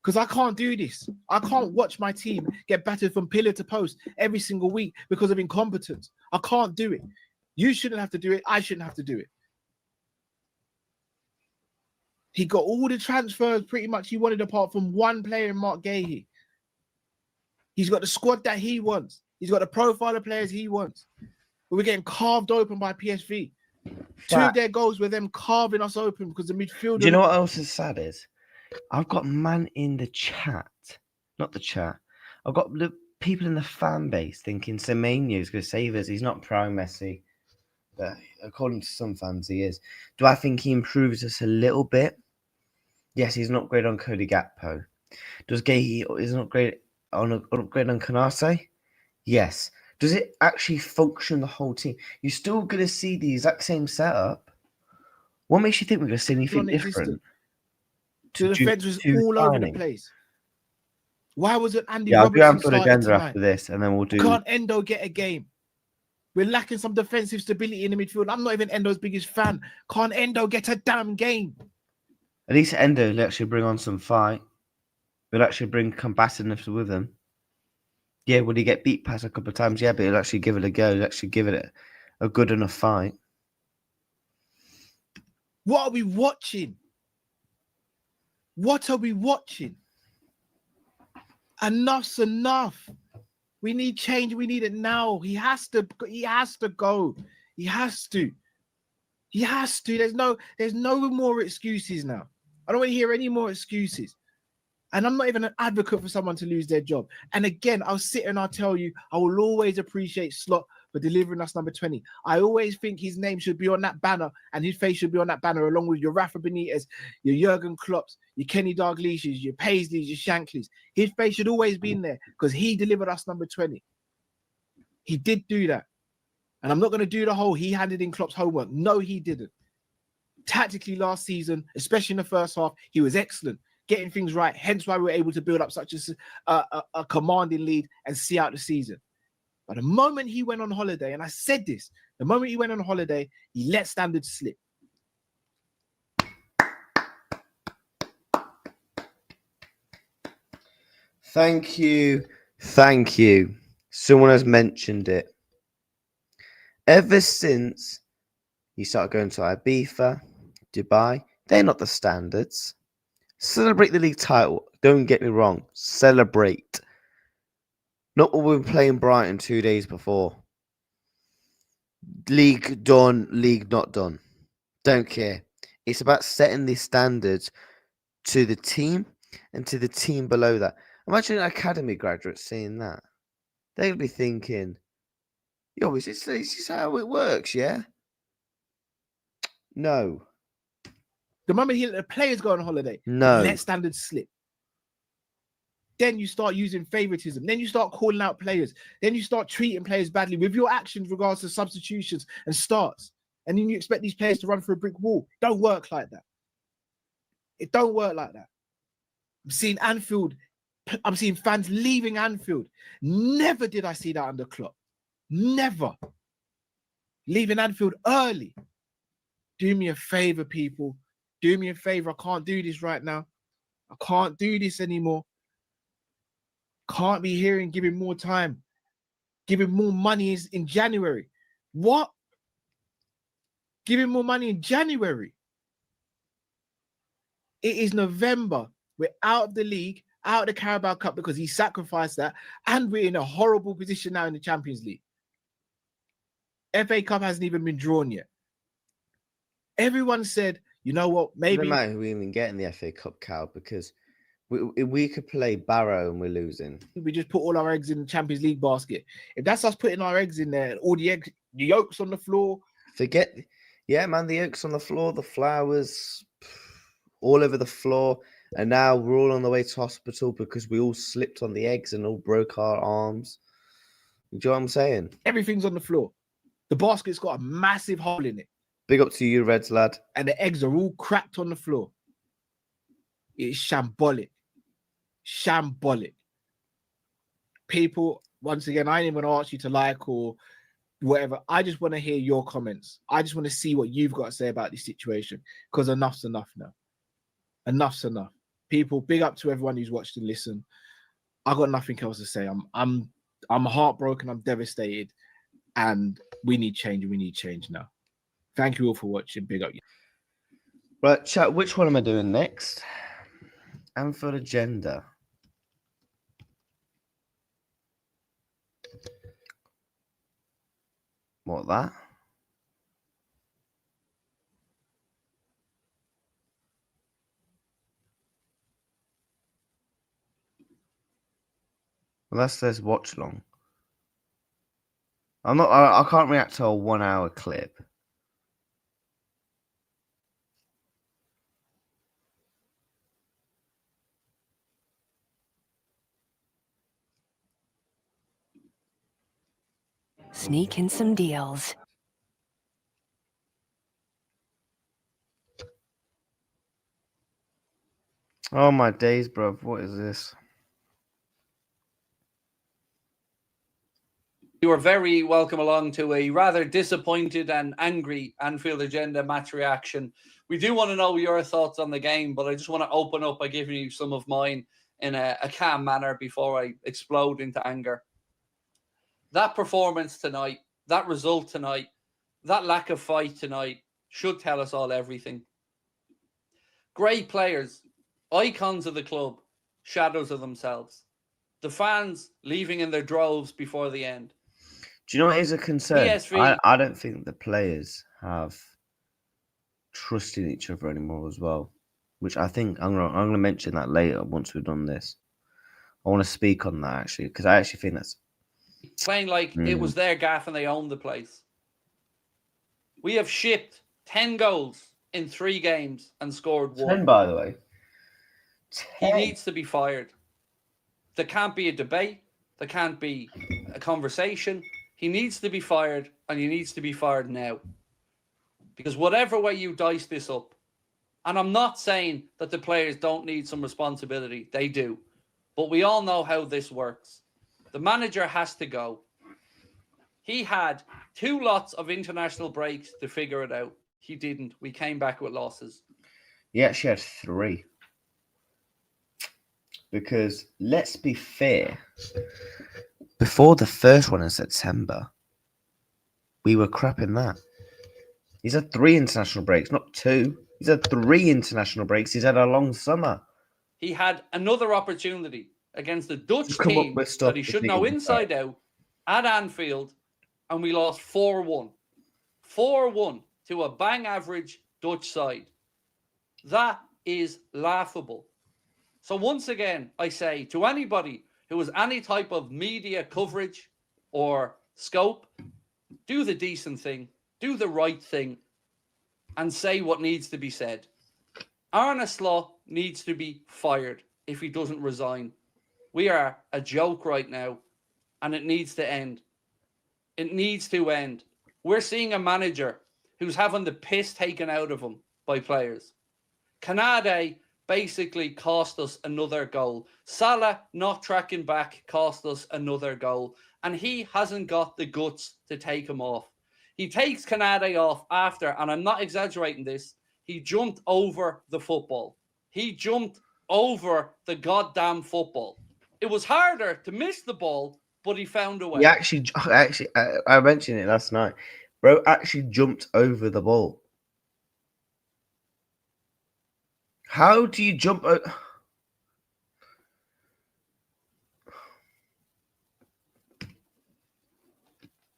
Because I can't do this. I can't watch my team get battered from pillar to post every single week because of incompetence. I can't do it. You shouldn't have to do it. I shouldn't have to do it. He got all the transfers pretty much he wanted apart from one player in Mark Gahey. He's got the squad that he wants. He's got the profile of players he wants. But we're getting carved open by PSV. Two of their goals were them carving us open because the midfielder... Do you know what else is sad is? I've got man in the chat. Not the chat. I've got the people in the fan base thinking Semenyo's going to save us. He's not prime Messi. But according to some fans, he is. Do I think he improves us a little bit? Yes, he's not great on Cody Gakpo. Does Gahey is not great on upgrade on Canase? Yes. Does it actually function the whole team? You're still going to see the exact same setup. What makes you think we're going to see anything different? The defense was all over the place. Why wasn't Andy I'll be Robertson on for starting agenda tonight? after this, and then we'll do. Can't Endo get a game? We're lacking some defensive stability in the midfield. I'm not even Endo's biggest fan. Can't Endo get a damn game? At least Endo will actually bring on some fight. Will actually bring combativeness with him. Yeah, would he get beat past a couple of times? Yeah, but he'll actually give it a go. He'll actually give it a good enough fight. What are we watching? What are we watching? Enough's enough. We need change. We need it now. He has to go. He has to. There's no more excuses now. I don't want to hear any more excuses. And I'm not even an advocate for someone to lose their job. And again, I'll sit and I'll tell you, I will always appreciate Slot for delivering us number 20. I always think his name should be on that banner and his face should be on that banner along with your Rafa Benitez, your Jurgen Klopps, your Kenny Dalglish's, your Paisleys, your Shankleys. His face should always be in there because he delivered us number 20. He did do that. And I'm not going to do the whole he handed in Klopp's homework. No, he didn't. Tactically last season, especially in the first half, he was excellent. Getting things right, hence why we were able to build up such a commanding lead and see out the season. But the moment he went on holiday, and I said this, the moment he went on holiday, he let standards slip. Thank you. Thank you. Someone has mentioned it. Ever since you start going to Ibiza, Dubai, they're not the standards. Celebrate the league title. Don't get me wrong. Celebrate. Not what we were playing Brighton 2 days before. League done, league not done. Don't care. It's about setting the standards to the team and to the team below that. Imagine an academy graduate seeing that. They'd be thinking, yo, is this how it works, yeah? No. The moment the players go on holiday, No. let standards slip. Then you start using favoritism. Then you start calling out players. Then you start treating players badly with your actions regards to substitutions and starts. And then you expect these players to run through a brick wall. Don't work like that. It don't work like that. I'm seeing Anfield. I'm seeing fans leaving Anfield. Never did I see that under Klopp. Never. Leaving Anfield early. Do me a favor, people. Do me a favor. I can't do this right now. I can't do this anymore. Can't be here and giving more time. Giving more money is in January. What? Giving more money in January. It is November. We're out of the league, out of the Carabao Cup because he sacrificed that. And we're in a horrible position now in the Champions League. FA Cup hasn't even been drawn yet. Everyone said, you know what, maybe... It doesn't matter who we even get in the FA Cup, Cal, because we could play Barrow and we're losing. We just put all our eggs in the Champions League basket. If that's us putting our eggs in there, all the eggs, the yolks on the floor... Forget... Yeah, man, the yolks on the floor, the flowers all over the floor. And now we're all on the way to hospital because we all slipped on the eggs and all broke our arms. Do you know what I'm saying? Everything's on the floor. The basket's got a massive hole in it. Big up to you, Reds, lad. And the eggs are all cracked on the floor. It's shambolic. Shambolic. People, once again, I ain't even going to ask you to like or whatever. I just want to hear your comments. I just want to see what you've got to say about this situation because enough's enough now. Enough's enough. People, big up to everyone who's watched and listened. I got nothing else to say. I'm heartbroken. I'm devastated, and we need change. We need change now. Thank you all for watching. Big up. Right, chat. Which one am I doing next? Anfield agenda. What that? Well, that says watch long. I can't react to a 1 hour clip. Sneak in some deals. Oh my days, bruv. What is this? You are very welcome along to a rather disappointed and angry Anfield Agenda match reaction. We do want to know your thoughts on the game, but I just want to open up by giving you some of mine in a calm manner before I explode into anger. That performance tonight, that result tonight, that lack of fight tonight should tell us all everything. Great players, icons of the club, shadows of themselves. The fans leaving in their droves before the end. Do you know what is a concern? PSV. I don't think the players have trust in each other anymore as well, which I think I'm gonna mention that later once we've done this. I want to speak on that actually because I actually think that's playing like it was their gaff and they owned the place. We have shipped 10 goals in 3 games and scored 1. 10, by the way. 10. He needs to be fired. There can't be a debate. There can't be a conversation. He needs to be fired, and he needs to be fired now. Because whatever way you dice this up, and I'm not saying that the players don't need some responsibility. They do. But we all know how this works. The manager has to go. He had 2 lots of international breaks to figure it out. He didn't. We came back with losses. He actually had 3. Because let's be fair, Before the first one in September, we were crap in that. He's had 3 international breaks, not 2. He's had 3 international breaks. He's had a long summer. He had another opportunity against the Dutch Just come up team with stuff that he to should think know about. inside out at Anfield, and we lost 4-1. 4-1 to a bang average Dutch side. That is laughable. So once again, I say to anybody who has any type of media coverage or scope, do the decent thing, do the right thing, and say what needs to be said. Arne needs to be fired if he doesn't resign. We are a joke right now, and it needs to end. It needs to end. We're seeing a manager who's having the piss taken out of him by players. Canade basically cost us another goal. Salah not tracking back cost us another goal. And he hasn't got the guts to take him off. He takes Canade off after, and I'm not exaggerating this, he jumped over the football. He jumped over the goddamn football. It was harder to miss the ball, but he found a way. He actually, I mentioned it last night. Bro actually jumped over the ball. How do you jump?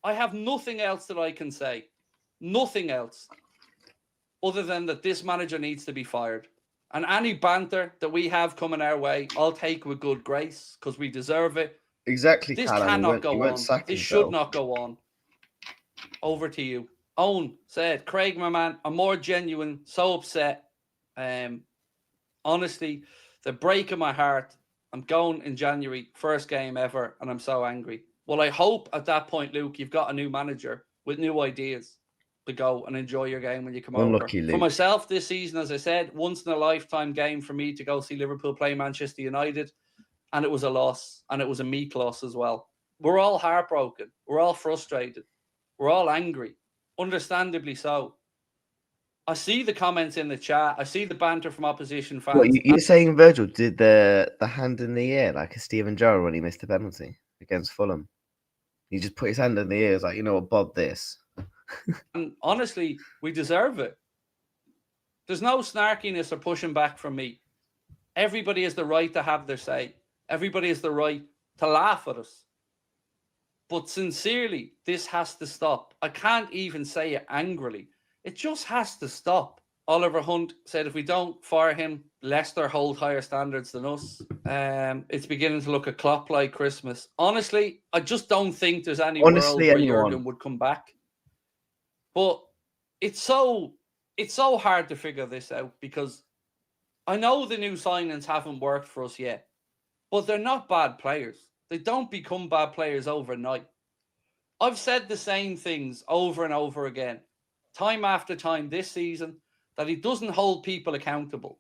I have nothing else that I can say. Nothing else. Other than that this manager needs to be fired. And any banter that we have coming our way, I'll take with good grace because we deserve it. Exactly, This Callum. cannot go on. This This should not go on. Over to you. Owen said, Craig, my man, I'm more genuine, so upset. Honestly, the break in my heart. I'm going in January, first game ever, and I'm so angry. Well, I hope at that point, Luke, you've got a new manager with new ideas to go and enjoy your game when you come Unlucky, over. Luke. For myself this season, as I said, once in a lifetime game for me to go see Liverpool play Manchester United, and it was a loss, and it was a meek loss as well. We're all heartbroken. We're all frustrated. We're all angry, understandably so. I see the comments in the chat. I see the banter from opposition fans. What, you're saying Virgil did the hand in the air like a Steven Gerrard when he missed the penalty against Fulham? He just put his hand in the air. It's like, you know what, Bob, this. And honestly, we deserve it. There's no snarkiness or pushing back from me. Everybody has the right to have their say. Everybody has the right to laugh at us. But sincerely, this has to stop. I can't even say it angrily. It just has to stop. Oliver Hunt said if we don't fire him, Leicester hold higher standards than us. It's beginning to look a Klopp like Christmas. Honestly, I just don't think there's any world where Jurgen would come back. But it's so hard to figure this out because I know the new signings haven't worked for us yet, but they're not bad players. They don't become bad players overnight. I've said the same things over and over again, time after time this season, that he doesn't hold people accountable.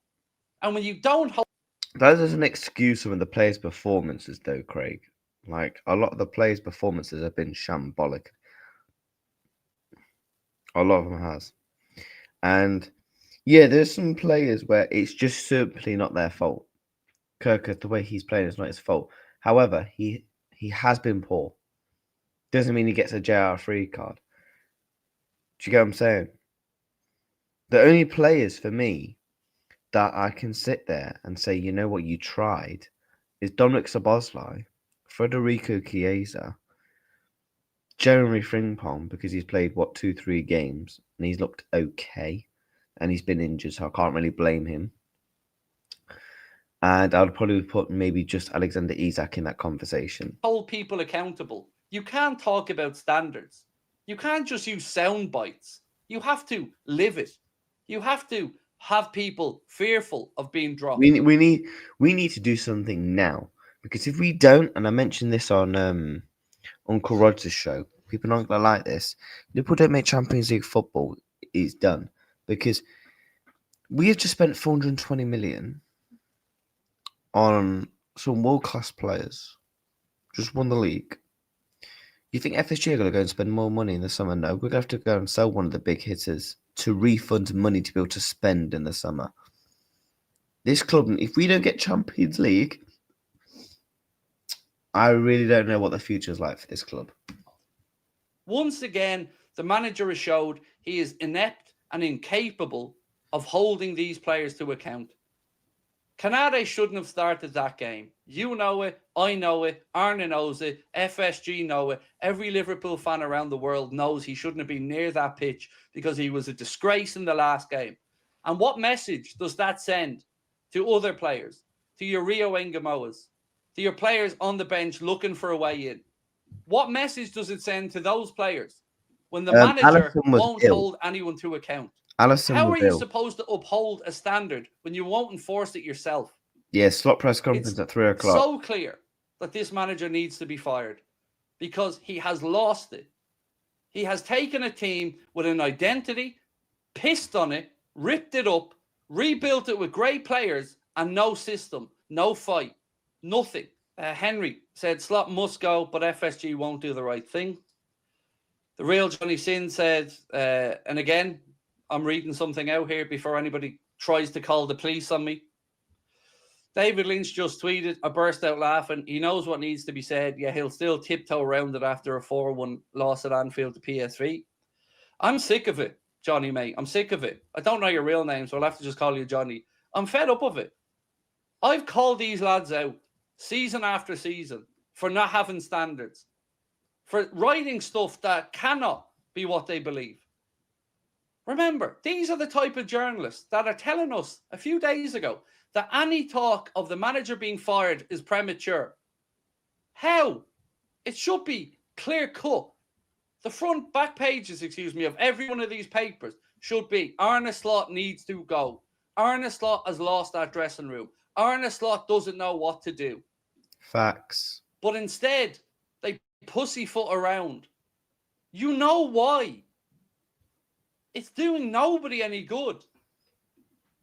And when you don't hold... That is an excuse of the players' performances, though, Craig. Like, a lot of the players' performances have been shambolic. A lot of them has. And, yeah, there's some players where it's just simply not their fault. Kirk, the way he's playing is not his fault. However, he has been poor. Doesn't mean he gets a JR free card. Do you get what I'm saying? The only players for me that I can sit there and say, you know what, you tried, is Dominic Szoboszlai, Federico Chiesa, Jeremy Frimpong, because he's played, 2-3 games, and he's looked okay, and he's been injured, so I can't really blame him. And I'd probably put maybe just Alexander Isak in that conversation. Hold people accountable. You can't talk about standards. You can't just use sound bites. You have to live it. You have to have people fearful of being dropped. We need to do something now, because if we don't, and I mentioned this on Uncle Roger's show, people aren't gonna like this. Liverpool don't make Champions League football, it's done, because we have just spent 420 million on some world-class players. Just won the league. You think FSG are going to go and spend more money in the summer? No, we're going to have to go and sell one of the big hitters to refund money to be able to spend in the summer. This club, if we don't get Champions League, I really don't know what the future's like for this club. Once again, the manager has showed he is inept and incapable of holding these players to account. Canade shouldn't have started that game. You know it, I know it, Arne knows it, FSG know it. Every Liverpool fan around the world knows he shouldn't have been near that pitch because he was a disgrace in the last game. And what message does that send to other players, to your Rio Engamoas, to your players on the bench looking for a way in? What message does it send to those players when the manager won't hold anyone to account? How are you supposed to uphold a standard when you won't enforce it yourself? Yeah, slot press conference at 3 o'clock. So clear that this manager needs to be fired because he has lost it. He has taken a team with an identity, pissed on it, ripped it up, rebuilt it with great players and no system, no fight, nothing. Henry said Slot must go, but FSG won't do the right thing. The real Johnny Sin said, and again, I'm reading something out here before anybody tries to call the police on me. David Lynch just tweeted, I burst out laughing. He knows what needs to be said. Yeah, he'll still tiptoe around it after a 4-1 loss at Anfield to PSV. I'm sick of it, Johnny, mate. I'm sick of it. I don't know your real name, so I'll have to just call you Johnny. I'm fed up of it. I've called these lads out season after season for not having standards, for writing stuff that cannot be what they believe. Remember, these are the type of journalists that are telling us a few days ago that any talk of the manager being fired is premature. How? It should be clear cut. The front, back pages, of every one of these papers should be Arne Slot needs to go. Arne Slot has lost that dressing room. Arne Slot doesn't know what to do. Facts. But instead, they pussyfoot around. You know why? It's doing nobody any good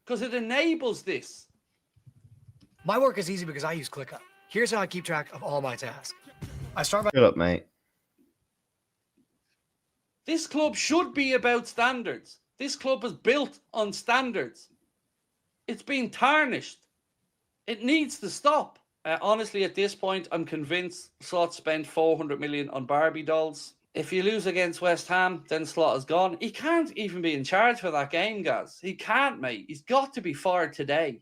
because it enables this. My work is easy because I use ClickUp. Here's how I keep track of all my tasks. I start by... Shut up, mate. This club should be about standards. This club is built on standards. It's been tarnished. It needs to stop. Honestly, at this point, I'm convinced Slot spent 400 million on Barbie dolls. If you lose against West Ham, then Slot is gone. He can't even be in charge for that game, guys. He can't, mate. He's got to be fired today.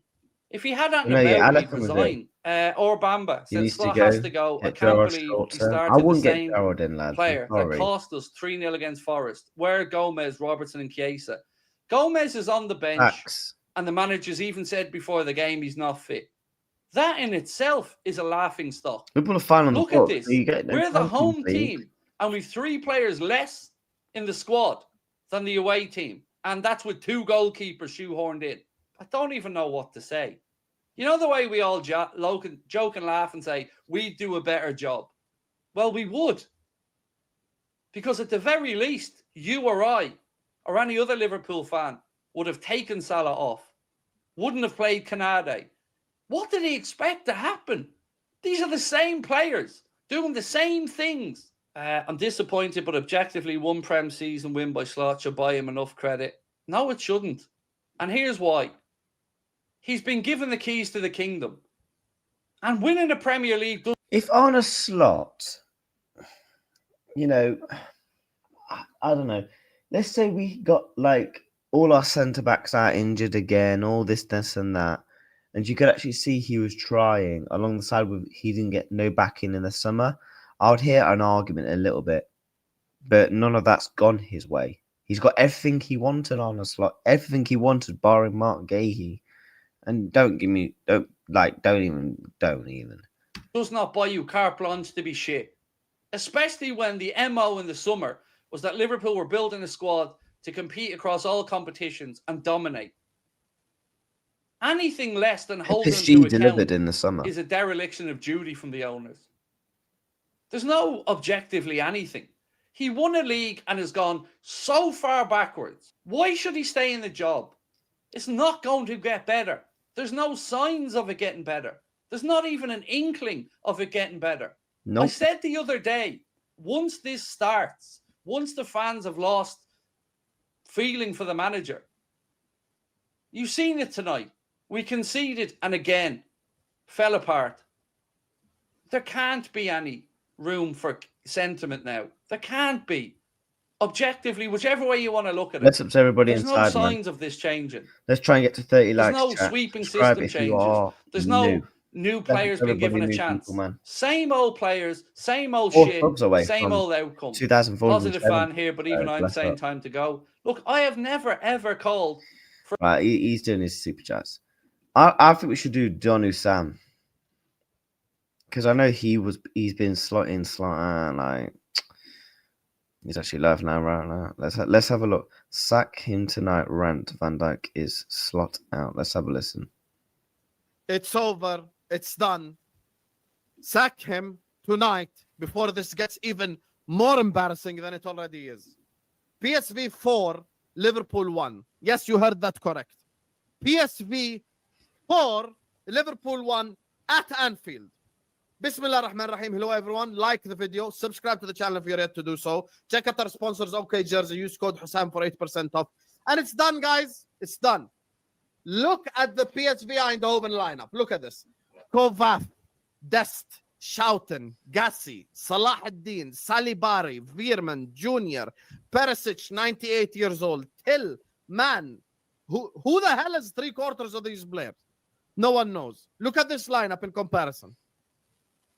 If he had that in he'd resign. Or Bamba said Slot has to go. I can't believe he started the same player that cost us 3-0 against Forest. Where Gomez, Robertson and Chiesa. Gomez is on the bench and the manager's even said before the game he's not fit. That in itself is a laughing stock. Look at this. We're the home team and we've 3 players less in the squad than the away team. And that's with 2 goalkeepers shoehorned in. I don't even know what to say. You know the way we all joke and laugh and say, we'd do a better job. Well, we would. Because at the very least, you or I, or any other Liverpool fan, would have taken Salah off. Wouldn't have played Canade. What did he expect to happen? These are the same players, doing the same things. I'm disappointed, but objectively, 1 Prem season win by Slot should buy him enough credit. No, it shouldn't. And here's why. He's been given the keys to the kingdom. And winning the Premier League... If on a Slot, you know, I don't know. Let's say we got, like, all our centre-backs are injured again, all this and that. And you could actually see he was trying along the side with he didn't get no backing in the summer. I would hear an argument a little bit. But none of that's gone his way. He's got everything he wanted on a Slot. Everything he wanted, barring Mark Gahey. And don't even. Does not buy you carte blanche to be shit. Especially when the MO in the summer was that Liverpool were building a squad to compete across all competitions and dominate. Anything less than holding to account in the summer is a dereliction of duty from the owners. There's no objectively anything. He won a league and has gone so far backwards. Why should he stay in the job? It's not going to get better. There's no signs of it getting better. There's not even an inkling of it getting better. Nope. I said the other day, once this starts, once the fans have lost feeling for the manager, you've seen it tonight. We conceded and again fell apart. there can't be any room for sentiment now. There can't be. Objectively, whichever way you want to look at it, Let's up to everybody there's inside, no signs of this changing. Let's try and get to 30 There's likes. no Chat. sweeping Subscribe system if you changes. are There's new. no new Thank players you, being given a everybody, new chance. people, man. Same old players, same old 4 shit, subs away same from old outcome. 2,407. Positive fan here, but even I'm bless saying up. time to go. Look, I have never ever called for. Right, he's doing his super chats. I think we should do Donu Sam, because I know he's been slotting like he's actually live now right now. Let's have a look. Sack him tonight. Rant. Van Dijk is slot out. Let's have a listen. It's over. It's done. Sack him tonight before this gets even more embarrassing than it already is. PSV 4, Liverpool 1. Yes, you heard that correct. PSV 4, Liverpool 1 at Anfield. Bismillah ar-Rahman ar-Rahim. Hello, everyone. Like the video. Subscribe to the channel if you're yet to do so. Check out our sponsors, OK Jersey. Use code Hussam for 8% off. And it's done, guys. It's done. Look at the PSV Eindhoven lineup. Look at this. Kovac, Dest, Schouten, Gassi, Salah ad-Din, Salibari, Veerman, Jr., Perisic, 98 years old, Till, Man. Who the hell is 3/4 of these players? No one knows. Look at this lineup in comparison.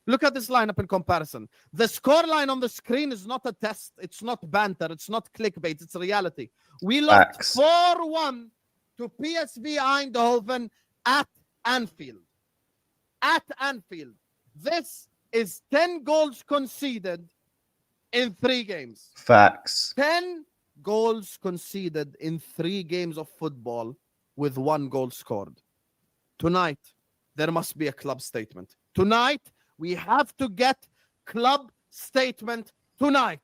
Look at this lineup in comparison. The scoreline on the screen is not a test. It's not banter. It's not clickbait. It's reality. We lost 4-1 to PSV Eindhoven at Anfield. At Anfield. This is 10 goals conceded in 3 games. Facts. 10 goals conceded in 3 games of football with 1 goal scored. Tonight, there must be a club statement. Tonight, we have to get club statement tonight.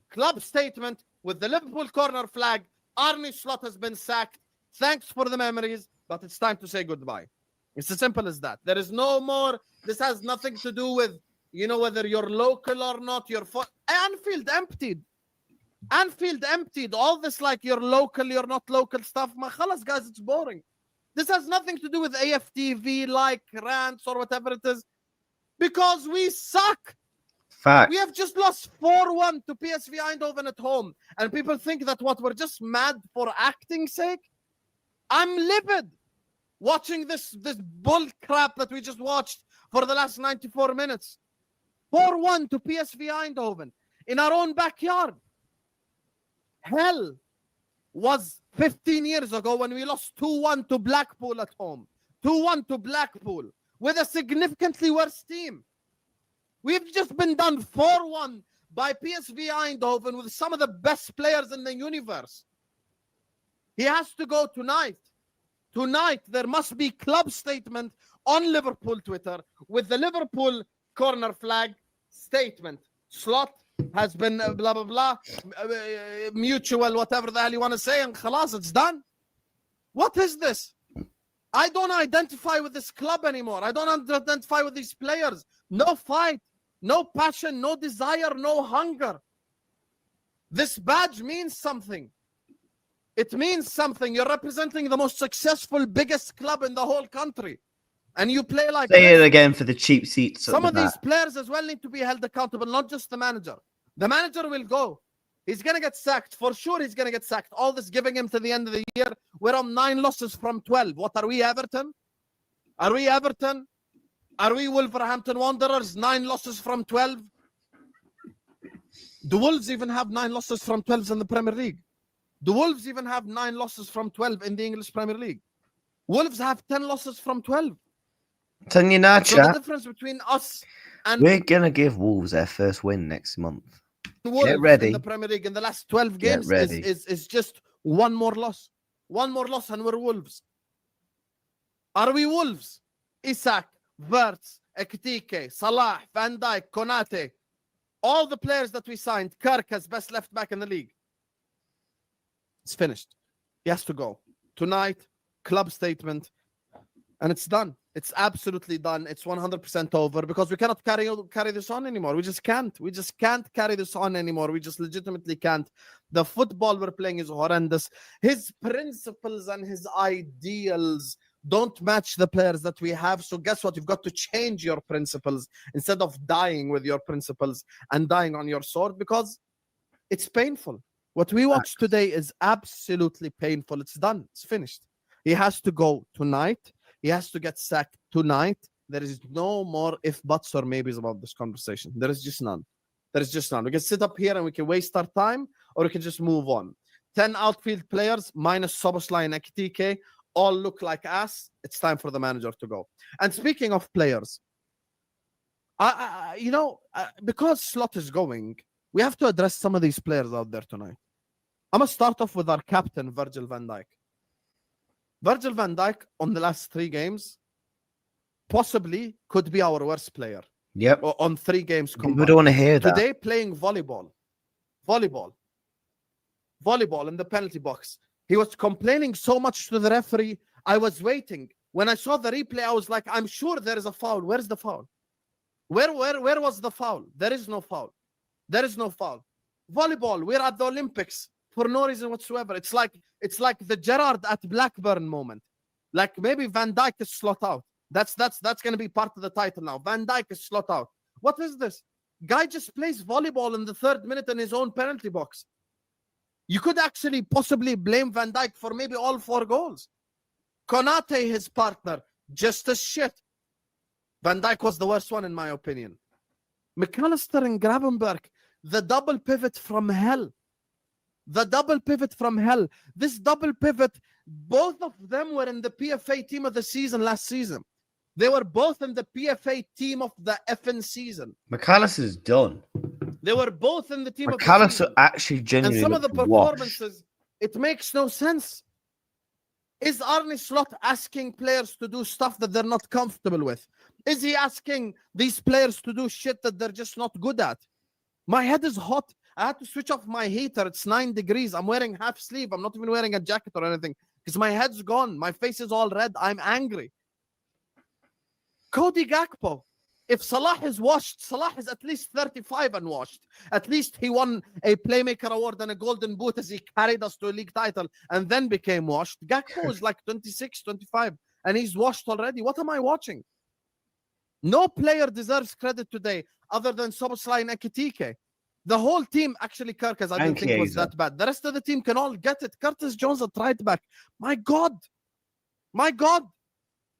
Club statement with the Liverpool corner flag. Arne Slot has been sacked. Thanks for the memories, but it's time to say goodbye. It's as simple as that. There is no more. This has nothing to do with, whether you're local or not. Anfield emptied. Anfield emptied. All this like you're local, you're not local stuff. Khalas, guys, it's boring. This has nothing to do with AFTV, like rants or whatever it is. Because we suck. Fact. We have just lost 4-1 to PSV Eindhoven at home. And people think that we're just mad for acting's sake. I'm livid watching this bull crap that we just watched for the last 94 minutes. 4-1 to PSV Eindhoven in our own backyard. Hell was 15 years ago when we lost 2-1 to Blackpool at home. 2-1 to Blackpool with a significantly worse team. We've just been done 4-1 by PSV Eindhoven with some of the best players in the universe. He has to go tonight. Tonight, there must be club statement on Liverpool Twitter with the Liverpool corner flag statement. Slot has been blah, blah, blah, mutual, whatever the hell you want to say, and khalas, it's done. What is this? I don't identify with this club anymore. I don't identify with these players. No fight, no passion, no desire, no hunger. This badge means something. It means something. You're representing the most successful, biggest club in the whole country. And you play like Say this. it again for the cheap seats. Some of these players as well need to be held accountable, not just the manager. The manager will go. He's going to get sacked. For sure, he's going to get sacked. All this giving him to the end of the year. We're on 9 losses from 12. What are we, Everton? Are we Everton? Are we Wolverhampton Wanderers? 9 losses from 12? The Wolves even have 9 losses from 12 in the Premier League. The Wolves even have 9 losses from 12 in the English Premier League. Wolves have 10 losses from 12. Telling you now, So the chat. difference between us and We're going to give Wolves their first win next month. Wolves Get ready. in the Premier League in the last 12 Get games ready. is just 1 more loss. 1 more loss and we're Wolves. Are we Wolves? Isak, Wirtz, Ekitike, Salah, Van Dijk, Konate, all the players that we signed, Kirk as best left back in the league. It's finished. He has to go. Tonight, club statement, and it's done. It's absolutely done. It's 100% over because we cannot carry this on anymore. We just can't. We just can't carry this on anymore. We just legitimately can't. The football we're playing is horrendous. His principles and his ideals don't match the players that we have. So guess what? You've got to change your principles instead of dying with your principles and dying on your sword, because it's painful. What we watched today is absolutely painful. It's done. It's finished. He has to go tonight. He has to get sacked tonight. There is no more if, buts, or maybes about this conversation. There is just none. There is just none. We can sit up here and we can waste our time, or we can just move on. 10 outfield players minus Szoboszlai and Ekitike all look like ass. It's time for the manager to go. And speaking of players, because Slot is going, we have to address some of these players out there tonight. I'm going to start off with our captain, Virgil van Dijk. Virgil van Dijk, on the last 3 games, possibly could be our worst player. Yep. On 3 games combined. We don't want to hear that. Today, playing volleyball in the penalty box. He was complaining so much to the referee. I was waiting. When I saw the replay, I was like, I'm sure there is a foul. Where's the foul? Where was the foul? There is no foul. There is no foul. Volleyball, we're at the Olympics for no reason whatsoever. It's like the Gerrard at Blackburn moment. Like maybe Van Dijk is slot out. That's going to be part of the title now. Van Dijk is slot out. What is this? Guy just plays volleyball in the 3rd minute in his own penalty box. You could actually possibly blame Van Dijk for maybe all 4 goals. Konate, his partner, just as shit. Van Dijk was the worst one in my opinion. McAllister and Gravenberg, the double pivot from hell. The double pivot from hell. This double pivot, both of them were in the PFA team of the season last season. They were both in the PFA team of the effing season. McAllister's done. They were both in the team of the McAllister season. actually genuinely And some of the looked performances, washed. it makes no sense. Is Arne Slot asking players to do stuff that they're not comfortable with? Is he asking these players to do shit that they're just not good at? My head is hot. I had to switch off my heater. It's 9 degrees. I'm wearing half sleeve. I'm not even wearing a jacket or anything because my head's gone. My face is all red. I'm angry. Cody Gakpo. If Salah is washed, Salah is at least 35 and washed. At least he won a Playmaker Award and a Golden Boot as he carried us to a league title and then became washed. Gakpo is like 26, 25, and he's washed already. What am I watching? No player deserves credit today other than Szoboszlai and Ekitike. The whole team, actually, Kirkes, I didn't think it was that bad. The rest of the team can all get it. Curtis Jones at right back. My God. My God.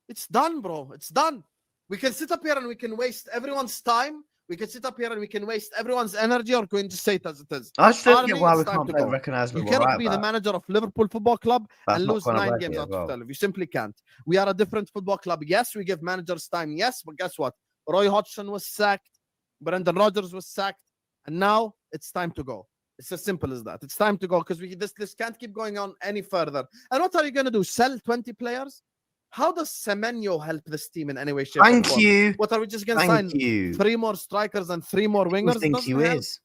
It's done, bro. It's done. We can sit up here and we can waste everyone's time. We can sit up here and we can waste everyone's energy, or can just say it as it is. I just don't get Arne, why we it's time can't to play go. recognizable You cannot right be the back. manager of Liverpool Football Club That's and not lose Conor 9 Bradley games as out well. of 12. You simply can't. We are a different football club. Yes, we give managers time. Yes, but guess what? Roy Hodgson was sacked. Brendan Rodgers was sacked. And now it's time to go. It's as simple as that. It's time to go because this can't keep going on any further. And what are you going to do? Sell 20 players? How does Semenyo help this team in any way, shape, or form? Thank you. What are we just going to sign? 3 more strikers and 3 more wingers? I think you is.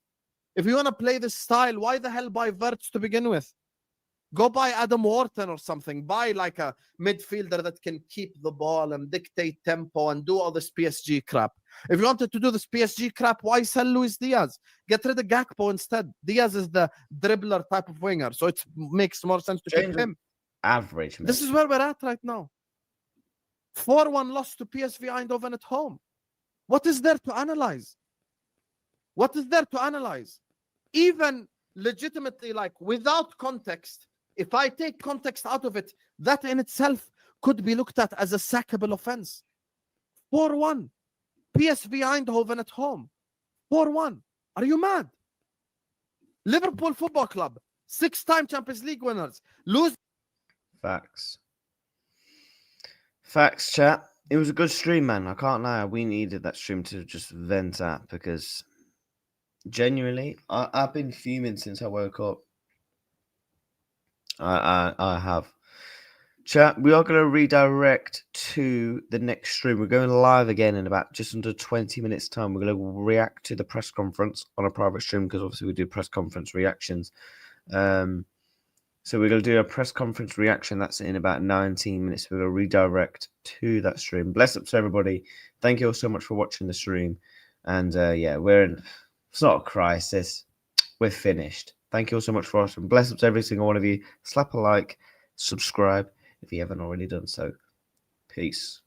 If you want to play this style, why the hell buy Wirtz to begin with? Go buy Adam Wharton or something. Buy like a midfielder that can keep the ball and dictate tempo and do all this PSG crap. If you wanted to do this PSG crap, why sell Luis Diaz? Get rid of Gakpo instead. Diaz is the dribbler type of winger, so it makes more sense to keep him. Average. This is where we're at right now. 4-1 loss to PSV Eindhoven at home. What is there to analyze? What is there to analyze? Even legitimately, like without context, if I take context out of it, that in itself could be looked at as a sackable offense. 4-1. PSV Eindhoven at home. 4-1. Are you mad? Liverpool Football Club, 6-time Champions League winners, lose. Facts. Facts, chat. It was a good stream, man. I can't lie. We needed that stream to just vent at because genuinely, I've been fuming since I woke up. I have. Chat, we are going to redirect to the next stream. We're going live again in about just under 20 minutes time. We're going to react to the press conference on a private stream because obviously we do press conference reactions. So we're going to do a press conference reaction. That's in about 19 minutes. We're going to redirect to that stream. Bless up to everybody. Thank you all so much for watching the stream. And yeah, it's not a crisis. We're finished. Thank you all so much for watching. Bless up to every single one of you. Slap a like, subscribe if you haven't already done so. Peace.